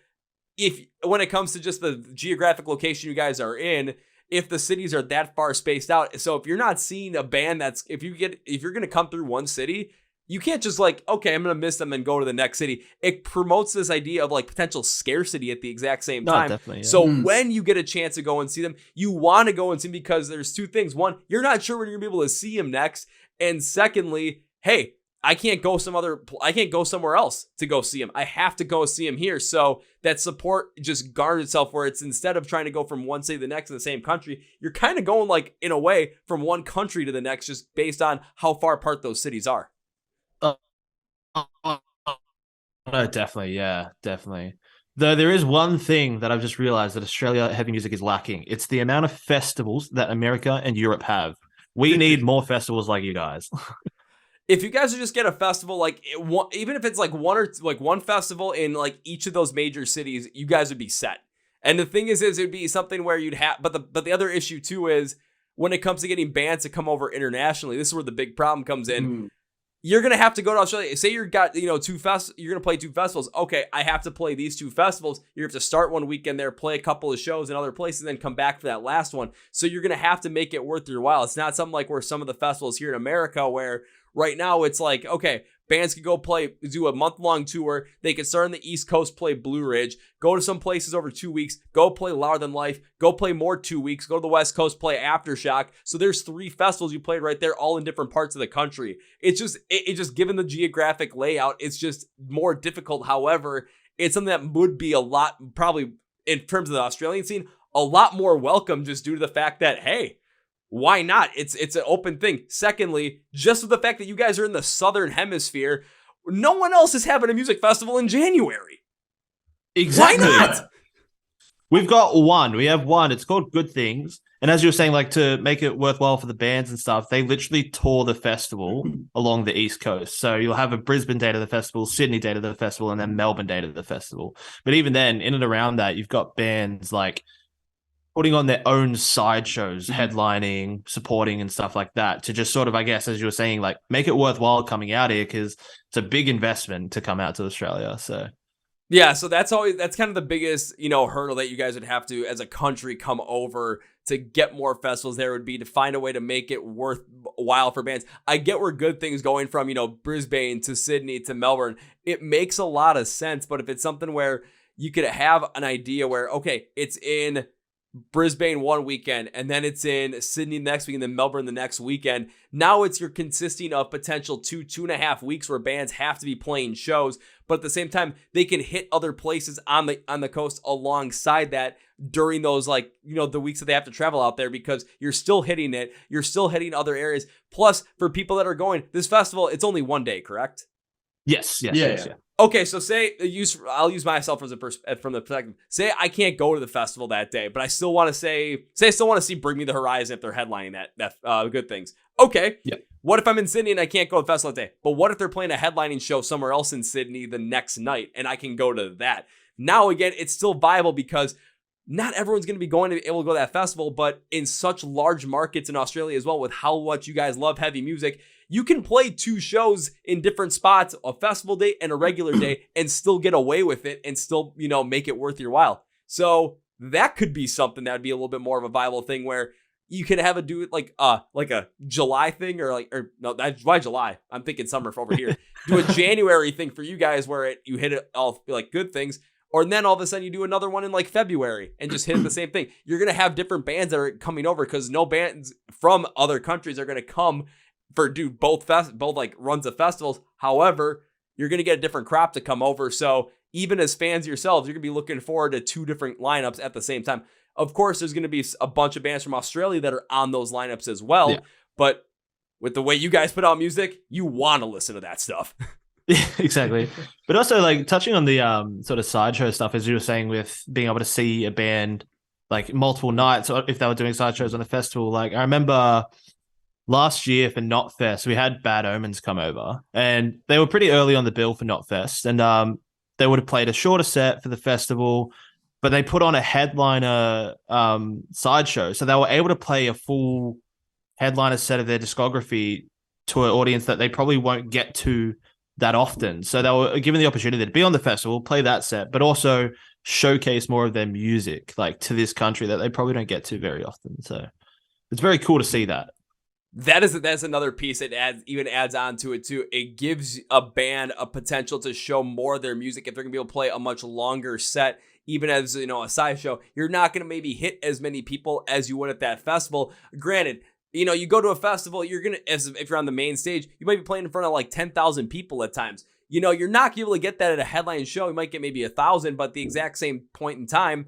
when it comes to just the geographic location you guys are in, if the cities are that far spaced out. So if you're not seeing a band if you're going to come through one city, you can't just like, okay, I'm going to miss them and go to the next city. It promotes this idea of like potential scarcity at the exact same time. Definitely, yeah. So when you get a chance to go and see them, you want to go and see them because there's 2 things. One, you're not sure when you're going to be able to see them next. And secondly, hey, I can't go somewhere else to go see him. I have to go see him here. So that support just garners itself, where it's, instead of trying to go from one city to the next in the same country, you're kind of going like, in a way, from one country to the next, just based on how far apart those cities are. No, definitely. Yeah, definitely. Though there is one thing that I've just realized that Australia heavy music is lacking. It's the amount of festivals that America and Europe have. We need more festivals like you guys. If you guys would just get a festival, like even if it's like one festival in like each of those major cities, you guys would be set. And the thing is it'd be something where you'd have, but the other issue too is when it comes to getting bands to come over internationally, this is where the big problem comes in. You're going to have to go to Australia. Say you're going to play 2 festivals. Okay, I have to play these 2 festivals. You have to start one weekend there, play a couple of shows in other places, and then come back for that last one. So you're going to have to make it worth your while. It's not something like where some of the festivals here in America, where right now it's like, okay, bands could go do a month-long tour. They could start on the East Coast, play Blue Ridge, go to some places over 2 weeks, go play Louder Than Life, go play more 2 weeks, go to the West Coast, play Aftershock. So there's 3 festivals you played right there, all in different parts of the country. It's just given the geographic layout, it's just more difficult. However, it's something that would be a lot, probably in terms of the Australian scene, a lot more welcome, just due to the fact that, hey, why not? It's an open thing. Secondly, just with the fact that you guys are in the Southern Hemisphere, no one else is having a music festival in January. Exactly. Why not? We've got one. We have one. It's called Good Things. And as you were saying, like to make it worthwhile for the bands and stuff, they literally tour the festival along the East Coast. So you'll have a Brisbane date of the festival, Sydney date of the festival, and then Melbourne date of the festival. But even then, in and around that, you've got bands like putting on their own sideshows, headlining, supporting, and stuff like that to just sort of, I guess, as you were saying, like make it worthwhile coming out here because it's a big investment to come out to Australia. So. Yeah, so that's kind of the biggest, hurdle that you guys would have to, as a country, come over to get more festivals there would be to find a way to make it worthwhile for bands. I get where Good Things going from, Brisbane to Sydney to Melbourne. It makes a lot of sense, but if it's something where you could have an idea where, okay, it's in Brisbane one weekend, and then it's in Sydney next week, and then Melbourne the next weekend. Now you're consisting of potential 2.5 weeks where bands have to be playing shows, but at the same time, they can hit other places on the coast alongside that during those, the weeks that they have to travel out there, because you're still hitting it. You're still hitting other areas. Plus, for people that are going, this festival, it's only one day, correct? Yes. Yeah. Okay, so I'll use myself from the perspective. Say I can't go to the festival that day, but I still want to say I still want to see Bring Me the Horizon if they're headlining that Good Things. Okay. Yeah. What if I'm in Sydney and I can't go to the festival that day? But what if they're playing a headlining show somewhere else in Sydney the next night and I can go to that? Now again, it's still viable because not everyone's going to be able to go to that festival, but in such large markets in Australia as well, with how much you guys love heavy music, you can play 2 shows in different spots, a festival day and a regular day, and still get away with it and still, make it worth your while. So that could be something that would be a little bit more of a viable thing where you can have do it like a July thing that's why July. I'm thinking summer for over here. Do a January thing for you guys where you hit it all like Good Things. Or then all of a sudden you do another one in like February and just hit the same thing. You're going to have different bands that are coming over because no bands from other countries are going to come do both like runs of festivals. However, you're going to get a different crop to come over. So even as fans yourselves, you're going to be looking forward to 2 different lineups at the same time. Of course, there's going to be a bunch of bands from Australia that are on those lineups as well. Yeah. But with the way you guys put out music, you want to listen to that stuff. Yeah, exactly. But also, like, touching on the sort of sideshow stuff, as you were saying, with being able to see a band like multiple nights, or if they were doing sideshows on a festival. Like, I remember last year for Knotfest, we had Bad Omens come over, and they were pretty early on the bill for Knotfest, and they would have played a shorter set for the festival, but they put on a headliner sideshow, so they were able to play a full headliner set of their discography to an audience that they probably won't get to that often. So they were given the opportunity to be on the festival, play that set, but also showcase more of their music, like, to this country that they probably don't get to very often. So it's very cool to see that. That's another piece that adds on to it too. It gives a band a potential to show more of their music if they're gonna be able to play a much longer set. Even as a sideshow, you're not gonna maybe hit as many people as you would at that festival. Granted, you go to a festival, you're going to, if you're on the main stage, you might be playing in front of like 10,000 people at times. You're not able to get that at a headline show. You might get maybe 1,000, but the exact same point in time,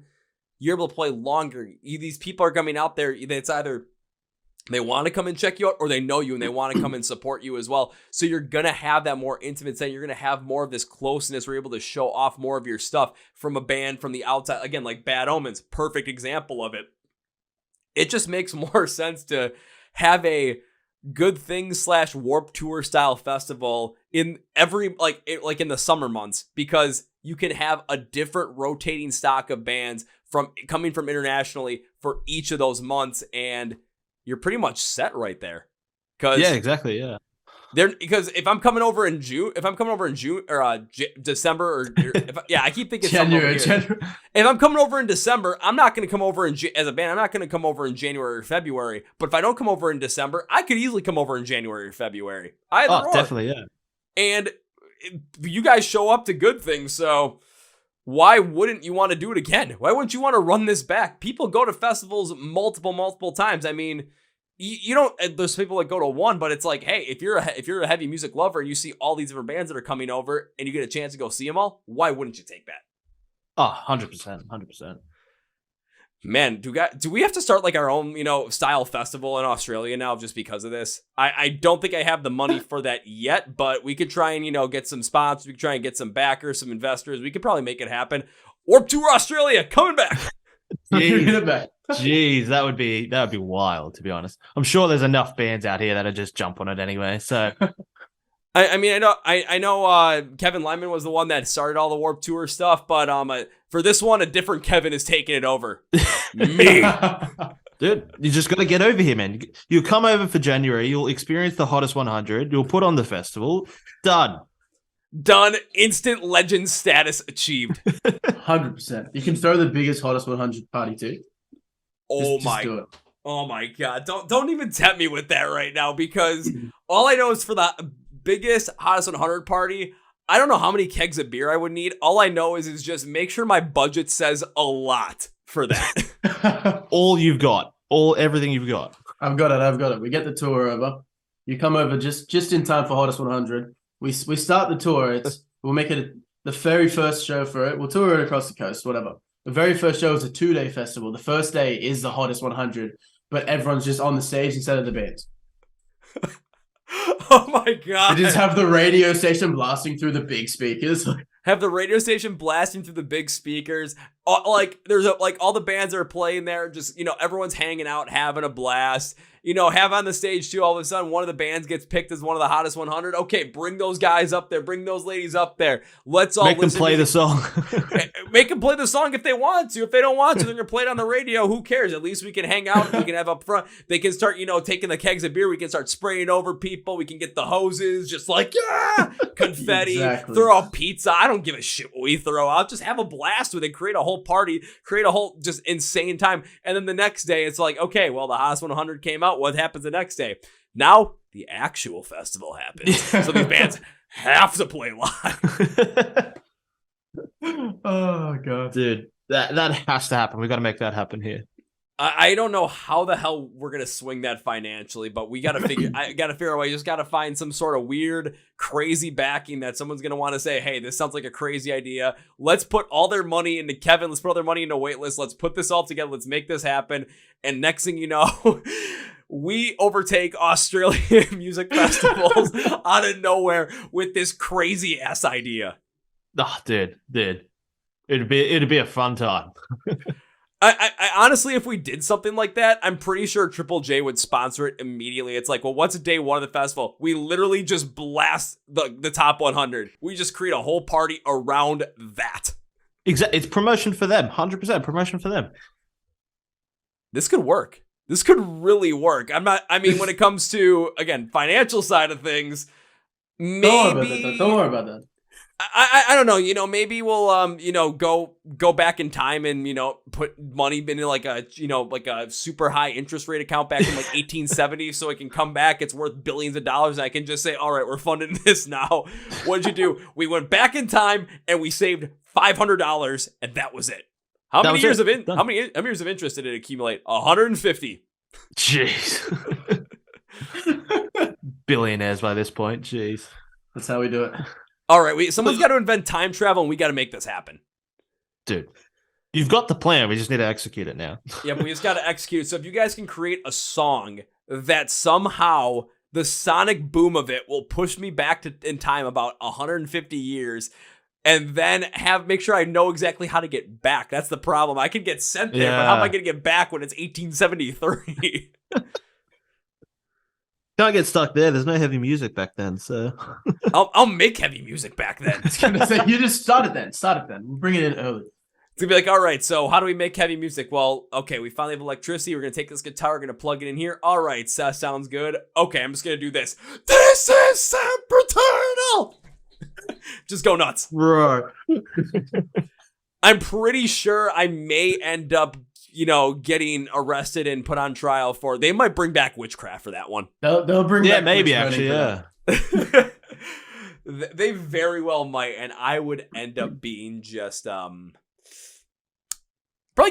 you're able to play longer. These people are coming out there. It's either they want to come and check you out or they know you and they want to come and support you as well. So you're going to have that more intimate set. You're going to have more of this closeness. We're able to show off more of your stuff from a band from the outside. Again, like Bad Omens, perfect example of it. It just makes more sense to have a Good Things / Warped Tour style festival in every like in the summer months, because you can have a different rotating stock of bands coming from internationally for each of those months, and you're pretty much set right there. Yeah, exactly. Yeah. Because if I'm coming over in June or December I keep thinking January. If I'm coming over in December, I'm not going to come over as a band. I'm not going to come over in January or February. But if I don't come over in December, I could easily come over in January or February. Definitely, yeah. And you guys show up to Good Things, so why wouldn't you want to do it again? Why wouldn't you want to run this back? People go to festivals multiple times. I mean, you don't. There's people that go to one, but it's like, hey, if you're a heavy music lover and you see all these different bands that are coming over and you get a chance to go see them all, why wouldn't you take that? 100%. Man, do we have to start like our own, style festival in Australia now just because of this? I don't think I have the money for that yet, but we could try and, get some sponsors. We could try and get some backers, some investors. We could probably make it happen. Warped Tour Australia coming back. Jeez, that would be wild, to be honest. I'm sure there's enough bands out here that'll just jump on it anyway. So I know Kevin Lyman was the one that started all the Warped Tour stuff, but for this one, a different Kevin is taking it over. Me. Dude, you just got to get over here, man. You'll come over for January. You'll experience the hottest 100. You'll put on the festival. Done. Instant legend status achieved. 100%. You can throw the biggest, hottest 100 party too. Just do it. Oh my God. Don't even tempt me with that right now, because all I know is for the biggest, hottest 100 party, I don't know how many kegs of beer I would need. All I know is just make sure my budget says a lot for that. All you've got. Everything you've got. I've got it. We get the tour over. You come over just in time for hottest 100. We start the tour. We'll make it the very first show for it. We'll tour it across the coast, whatever. The very first show is a 2-day festival. The first day is the hottest 100, but everyone's just on the stage instead of the bands. Oh my God. They just have the radio station blasting through the big speakers. Have the radio station blasting through the big speakers. There's all the bands are playing there. Just, everyone's hanging out, having a blast. Have on the stage too. All of a sudden, one of the bands gets picked as one of the hottest 100. Okay, bring those guys up there. Bring those ladies up there. Let's all make them play the song. Make them play the song if they want to. If they don't want to, they're gonna play it on the radio. Who cares? At least we can hang out. We can have up front. They can start, taking the kegs of beer. We can start spraying over people. We can get the hoses, just like confetti. Exactly. Throw out pizza. I don't give a shit what we throw out. Just have a blast with it. Create a whole party. Create a whole just insane time. And then the next day, it's like, okay, well, the hottest 100 came out. What happens the next day? Now the actual festival happens. So these bands have to play live. Oh God, dude, that has to happen. We got to make that happen here. I don't know how the hell we're gonna swing that financially, but we gotta figure. I gotta figure a way. You just gotta find some sort of weird, crazy backing that someone's gonna want to say, "Hey, this sounds like a crazy idea. Let's put all their money into Kevin. Let's put all their money into Weightless. Let's put this all together. Let's make this happen." And next thing you know, we overtake Australian music festivals out of nowhere with this crazy ass idea. Oh, dude, it'd be a fun time. I honestly, if we did something like that, I'm pretty sure Triple J would sponsor it immediately. It's like, well, what's day one of the festival? We literally just blast the top 100. We just create a whole party around that. Exactly. It's promotion for them. 100% promotion for them. This could work. This could really work. When it comes to, again, financial side of things, maybe... Don't worry about that. I don't know, maybe we'll go back in time and put money into like a super high interest rate account back in like 1870 so it can come back, it's worth billions of dollars, and I can just say, all right, we're funding this now. What did you do? We went back in time and we saved $500 and that was it. How many years of interest did it accumulate? 150. Jeez. Billionaires by this point. Jeez. That's how we do it. All right, someone's got to invent time travel, and we got to make this happen. Dude, you've got the plan. We just need to execute it now. Yeah, but we just got to execute. So if you guys can create a song that somehow the sonic boom of it will push me back in time about 150 years, and then make sure I know exactly how to get back. That's the problem. I can get sent there, but how am I going to get back when it's 1873? Can't get stuck there. There's no heavy music back then, so I'll make heavy music back then. I was gonna say, you just start it then. We'll bring it in early. It's gonna be like, all right, so how do we make heavy music? Well, okay, we finally have electricity. We're gonna take this guitar, we're gonna plug it in here. All right, sounds good. Okay, I'm just gonna do this. This is sempiternal. Just go nuts. Right. I'm pretty sure I may end up getting arrested and put on trial for. They might bring back witchcraft for that one. They'll bring back maybe actually, yeah. They very well might, and I would end up being just probably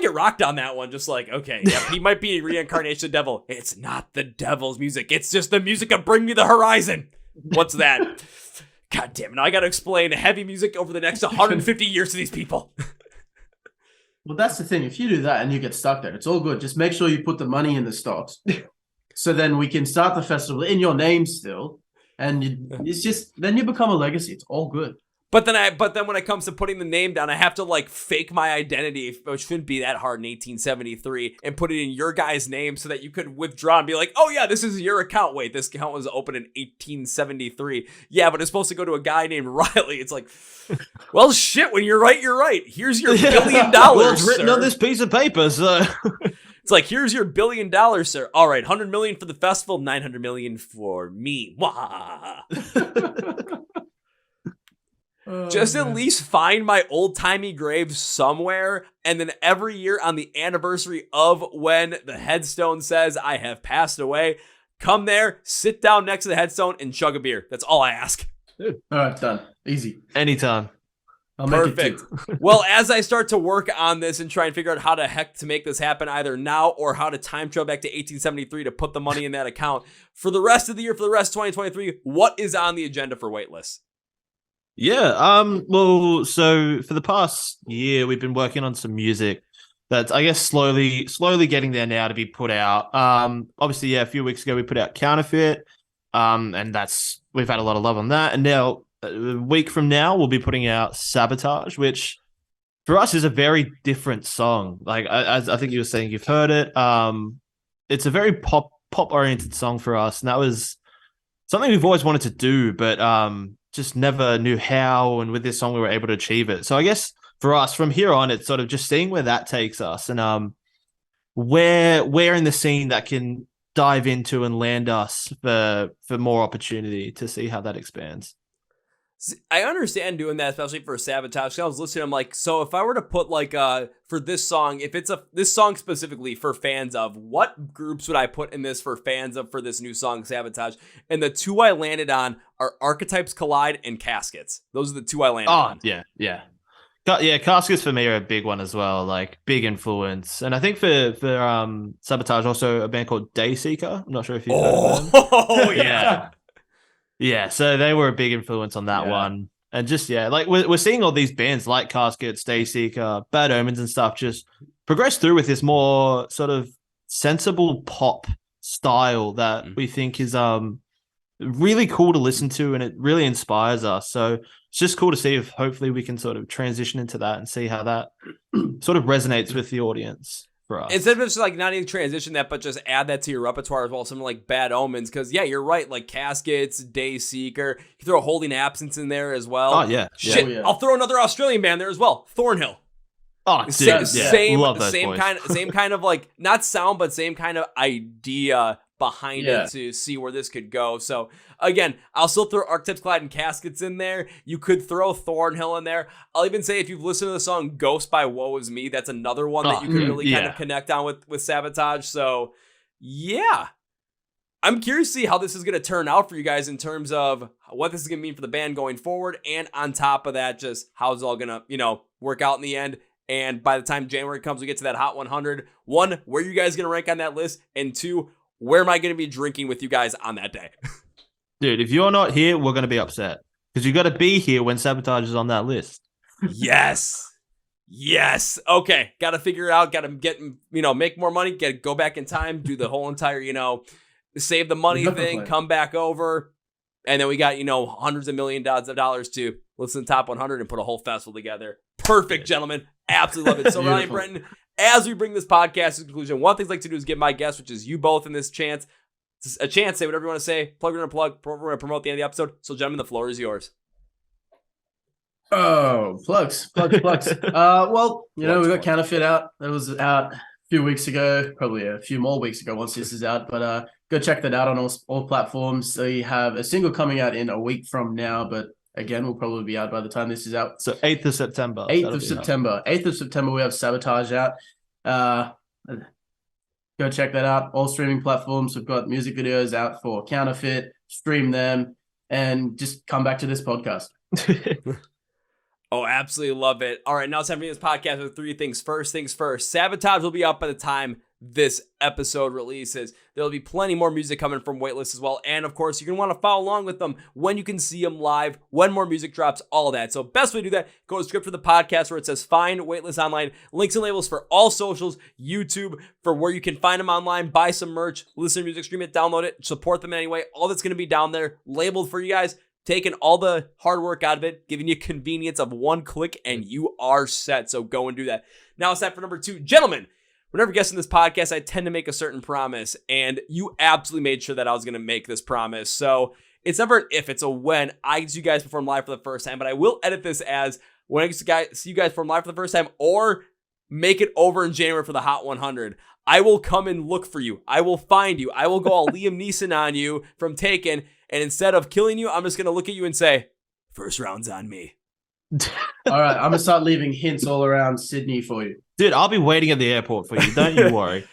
get rocked on that one. Just like, okay, yeah, he might be a reincarnation of the devil. It's not the devil's music. It's just the music of Bring Me the Horizon. What's that? God damn it! Now I got to explain heavy music over the next 150 years to these people. Well, that's the thing. If you do that and you get stuck there, it's all good. Just make sure you put the money in the stocks. So then we can start the festival in your name still. And it's just, then you become a legacy. It's all good. But then when it comes to putting the name down, I have to like fake my identity, which shouldn't be that hard in 1873, and put it in your guy's name so that you could withdraw and be like, oh yeah, this is your account. Wait, this account was opened in 1873. Yeah, but it's supposed to go to a guy named Riley. It's like, well, shit, when you're right, you're right. Here's your $1 billion. Well, it's written sir. on this piece of paper, so... It's like, here's your $1 billion, sir. All right, 100 million for the festival, 900 million for me. Wah. Just at least find my old-timey grave somewhere, and then every year on the anniversary of when the headstone says I have passed away, come there, sit down next to the headstone, and chug a beer. That's all I ask. All right, done. Easy. Anytime. I'll Perfect. Make it Well, as I start to work on this and try and figure out how the heck to make this happen either now or how to time travel back to 1873 to put the money in that account, for the rest of the year, for the rest of 2023, what is on the agenda for Weightless? Yeah, well, so for the past year, we've been working on some music that's, I guess, slowly getting there now to be put out. Obviously, yeah, a few weeks ago, we put out Counterfeit, and we've had a lot of love on that. And now, a week from now, we'll be putting out Sabotage, which for us is a very different song. Like, as I think you were saying, you've heard it. It's a very pop-oriented song for us, and that was something we've always wanted to do, but just never knew how, and with this song we were able to achieve it. So I guess for us from here on, it's sort of just seeing where that takes us, and where in the scene that can dive into and land us for more opportunity to see how that expands. I understand doing that, especially for Sabotage. I was listening, I'm like, so if I were to put like for this song, if it's this song specifically for fans of, what groups would I put in this for fans of for this new song, Sabotage? And the two I landed on are Archetypes Collide and Caskets. Those are the two I landed on. Yeah. Caskets for me are a big one as well, like big influence. And I think for Sabotage, also a band called Dayseeker. I'm not sure if you've heard of them. Oh, yeah. Yeah, so they were a big influence on that one. And just, like we're seeing all these bands like Caskets, Dayseeker, Bad Omens and stuff just progress through with this more sort of sensible pop style that we think is really cool to listen to, and it really inspires us. So it's just cool to see if hopefully we can sort of transition into that and see how that sort of resonates with the audience. Instead of just like not even transition that, but just add that to your repertoire as well. Something like Bad Omens, because yeah, you're right. Like Caskets, Dayseeker, you throw Holding Absence in there as well. Oh yeah, shit. Yeah. I'll throw another Australian band there as well. Thornhill. Oh, dude, same kind of like not sound, but same kind of idea behind it to see where this could go. So again, I'll still throw Archetypes Collide and Caskets in there. You could throw Thornhill in there. I'll even say if you've listened to the song Ghost by Woe Is Me, that's another one that you could really kind of connect on with Sabotage. So yeah, I'm curious to see how this is going to turn out for you guys in terms of what this is going to mean for the band going forward. And on top of that, just how it's all going to, work out in the end. And by the time January comes, we get to that Hot 100. One, where are you guys going to rank on that list? And two, where am I going to be drinking with you guys on that day? Dude, if you're not here, we're going to be upset. Because you got to be here when Sabotage is on that list. Yes. Okay. Got to figure it out. Got to get, make more money. Go back in time. Do the whole entire, save the money thing. Come back over. And then we got, hundreds of millions of dollars to listen to Top 100 and put a whole festival together. Perfect, gentlemen. Absolutely love it. So, Ryan, Brenton, as we bring this podcast to conclusion, one thing I'd like to do is give my guest, which is you both in this chance, say whatever you want to say. Plug, we're going to plug. We're going to promote the end of the episode. So, gentlemen, the floor is yours. Oh, plugs. Well, we got Counterfeit out. That was out a few weeks ago, probably a few more weeks ago once this is out. But go check that out on all platforms. So you have a single coming out in a week from now, but again, we'll probably be out by the time this is out. So 8th of September. 8th of September. 8th of September, we have Sabotage out. Go check that out. All streaming platforms. We've got music videos out for Counterfeit. Stream them and just come back to this podcast. Oh, absolutely love it. All right, now it's time for this podcast with three things. First things first, Sabotage will be up by the time this episode releases. There'll be plenty more music coming from Weightless as well. And of course, you're going to want to follow along with them when you can see them live, when more music drops, all that. So best way to do that, go to script for the podcast where it says find Weightless online, links and labels for all socials, YouTube for where you can find them online, buy some merch, listen to music, stream it, download it, support them anyway. All that's going to be down there labeled for you guys, taking all the hard work out of it, giving you convenience of one click, and you are set. So go and do that. Now it's time for number 2. Gentlemen, whenever guesting this podcast, I tend to make a certain promise, and you absolutely made sure that I was going to make this promise. So it's never an if, it's a when I see you guys perform live for the first time, but I will edit this as when I see you guys perform live for the first time or make it over in January for the Hot 100. I will come and look for you. I will find you. I will go all Liam Neeson on you from Taken, and instead of killing you, I'm just going to look at you and say, first round's on me. All right, I'm going to start leaving hints all around Sydney for you. Dude, I'll be waiting at the airport for you. Don't you worry.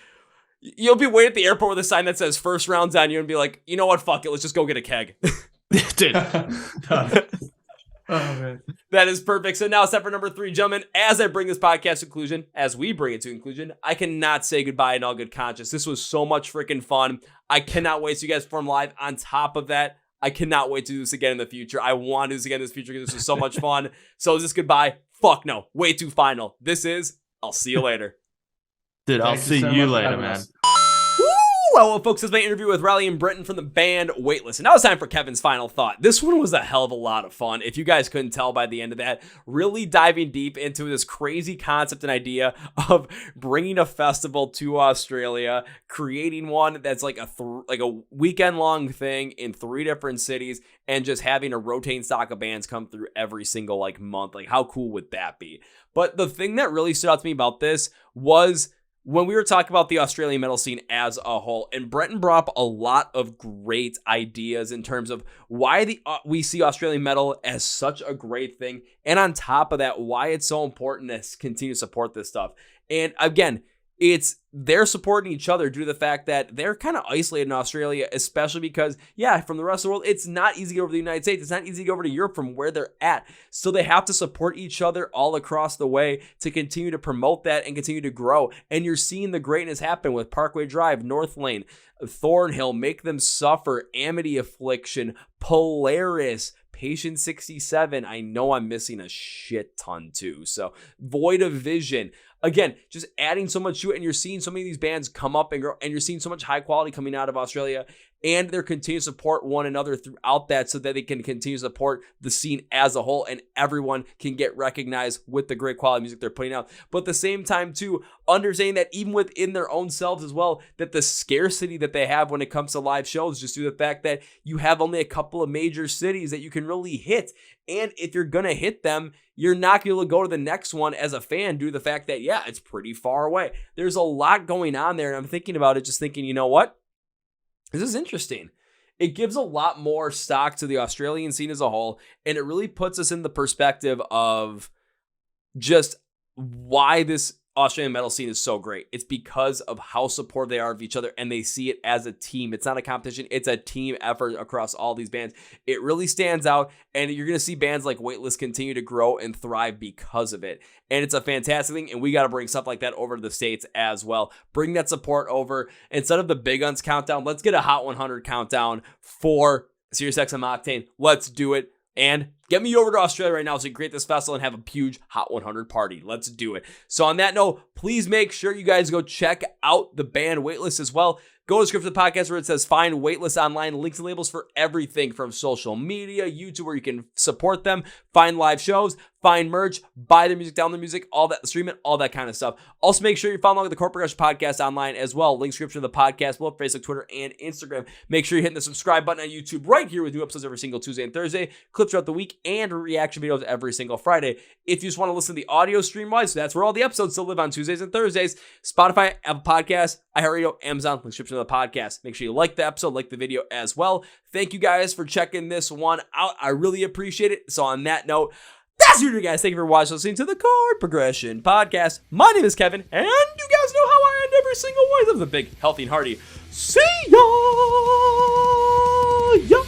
You'll be waiting at the airport with a sign that says first round's on you and be like, you know what? Fuck it. Let's just go get a keg. Dude. Oh, man. That is perfect. So now it's time for number 3, gentlemen. As I bring this podcast to conclusion, as we bring it to conclusion, I cannot say goodbye in all good conscience. This was so much freaking fun. I cannot wait to see you guys perform live. On top of that, I cannot wait to do this again in the future. I want to do this again in the future because this was so much fun. So is this goodbye? Fuck no. Way too final. This is, I'll see you later. Dude, I'll see you later, man. Well, folks, this is my interview with Riley and Brenton from the band Weightless. And now it's time for Kevin's final thought. This one was a hell of a lot of fun. If you guys couldn't tell by the end of that, really diving deep into this crazy concept and idea of bringing a festival to Australia, creating one that's like a weekend-long thing in 3 different cities, and just having a rotating stock of bands come through every single month. Like, how cool would that be? But the thing that really stood out to me about this was when we were talking about the Australian metal scene as a whole, and Brenton brought up a lot of great ideas in terms of why we see Australian metal as such a great thing, and on top of that, why it's so important to continue to support this stuff. And again, they're supporting each other due to the fact that they're kind of isolated in Australia, especially because, from the rest of the world, it's not easy to get over to the United States. It's not easy to get over to Europe from where they're at. So they have to support each other all across the way to continue to promote that and continue to grow. And you're seeing the greatness happen with Parkway Drive, North Lane, Thornhill, Make Them Suffer, Amity Affliction, Polaris, Patient 67. I know I'm missing a shit ton too. So Void of Vision. Again, just adding so much to it, and you're seeing so many of these bands come up and grow, and you're seeing so much high quality coming out of Australia, and they're continuing to support one another throughout that so that they can continue to support the scene as a whole, and everyone can get recognized with the great quality music they're putting out. But at the same time, too, understanding that even within their own selves as well, that the scarcity that they have when it comes to live shows, just due to the fact that you have only a couple of major cities that you can really hit. And if you're going to hit them, you're not going to go to the next one as a fan due to the fact that, it's pretty far away. There's a lot going on there. And I'm thinking about it, just thinking, you know what? This is interesting. It gives a lot more stock to the Australian scene as a whole. And it really puts us in the perspective of just why this Australian metal scene is so great. It's because of how supportive they are of each other, and they see it as a team. It's not a competition. It's a team effort across all these bands. It really stands out, and you're going to see bands like Weightless continue to grow and thrive because of it. And it's a fantastic thing, and we got to bring stuff like that over to the States as well. Bring that support over. Instead of the Big Guns countdown, let's get a Hot 100 countdown for Sirius XM Octane. Let's do it. And get me over to Australia right now so we can create this festival and have a huge Hot 100 party. Let's do it. So on that note, please make sure you guys go check out the band Weightless as well. Go to the script of the podcast where it says find Weightless online, links and labels for everything from social media, YouTube, where you can support them, find live shows, find merch, buy their music, download their music, all that, stream it, all that kind of stuff. Also, make sure you follow along with the Chord Progression podcast online as well. Link description of the podcast below, Facebook, Twitter, and Instagram. Make sure you're hitting the subscribe button on YouTube right here with new episodes every single Tuesday and Thursday, clips throughout the week, and reaction videos every single Friday. If you just want to listen to the audio stream-wise, that's where all the episodes still live on Tuesdays and Thursdays. Spotify, Apple Podcasts, iHeartRadio, Amazon, link description of the podcast. Make sure you like the episode, like the video as well. Thank you guys for checking this one out. I really appreciate it. So on that note, that's it, guys. Thank you for watching, listening to the Chord Progression podcast. My name is Kevin, and you guys know how I end every single one of the big, healthy, and hearty. See ya!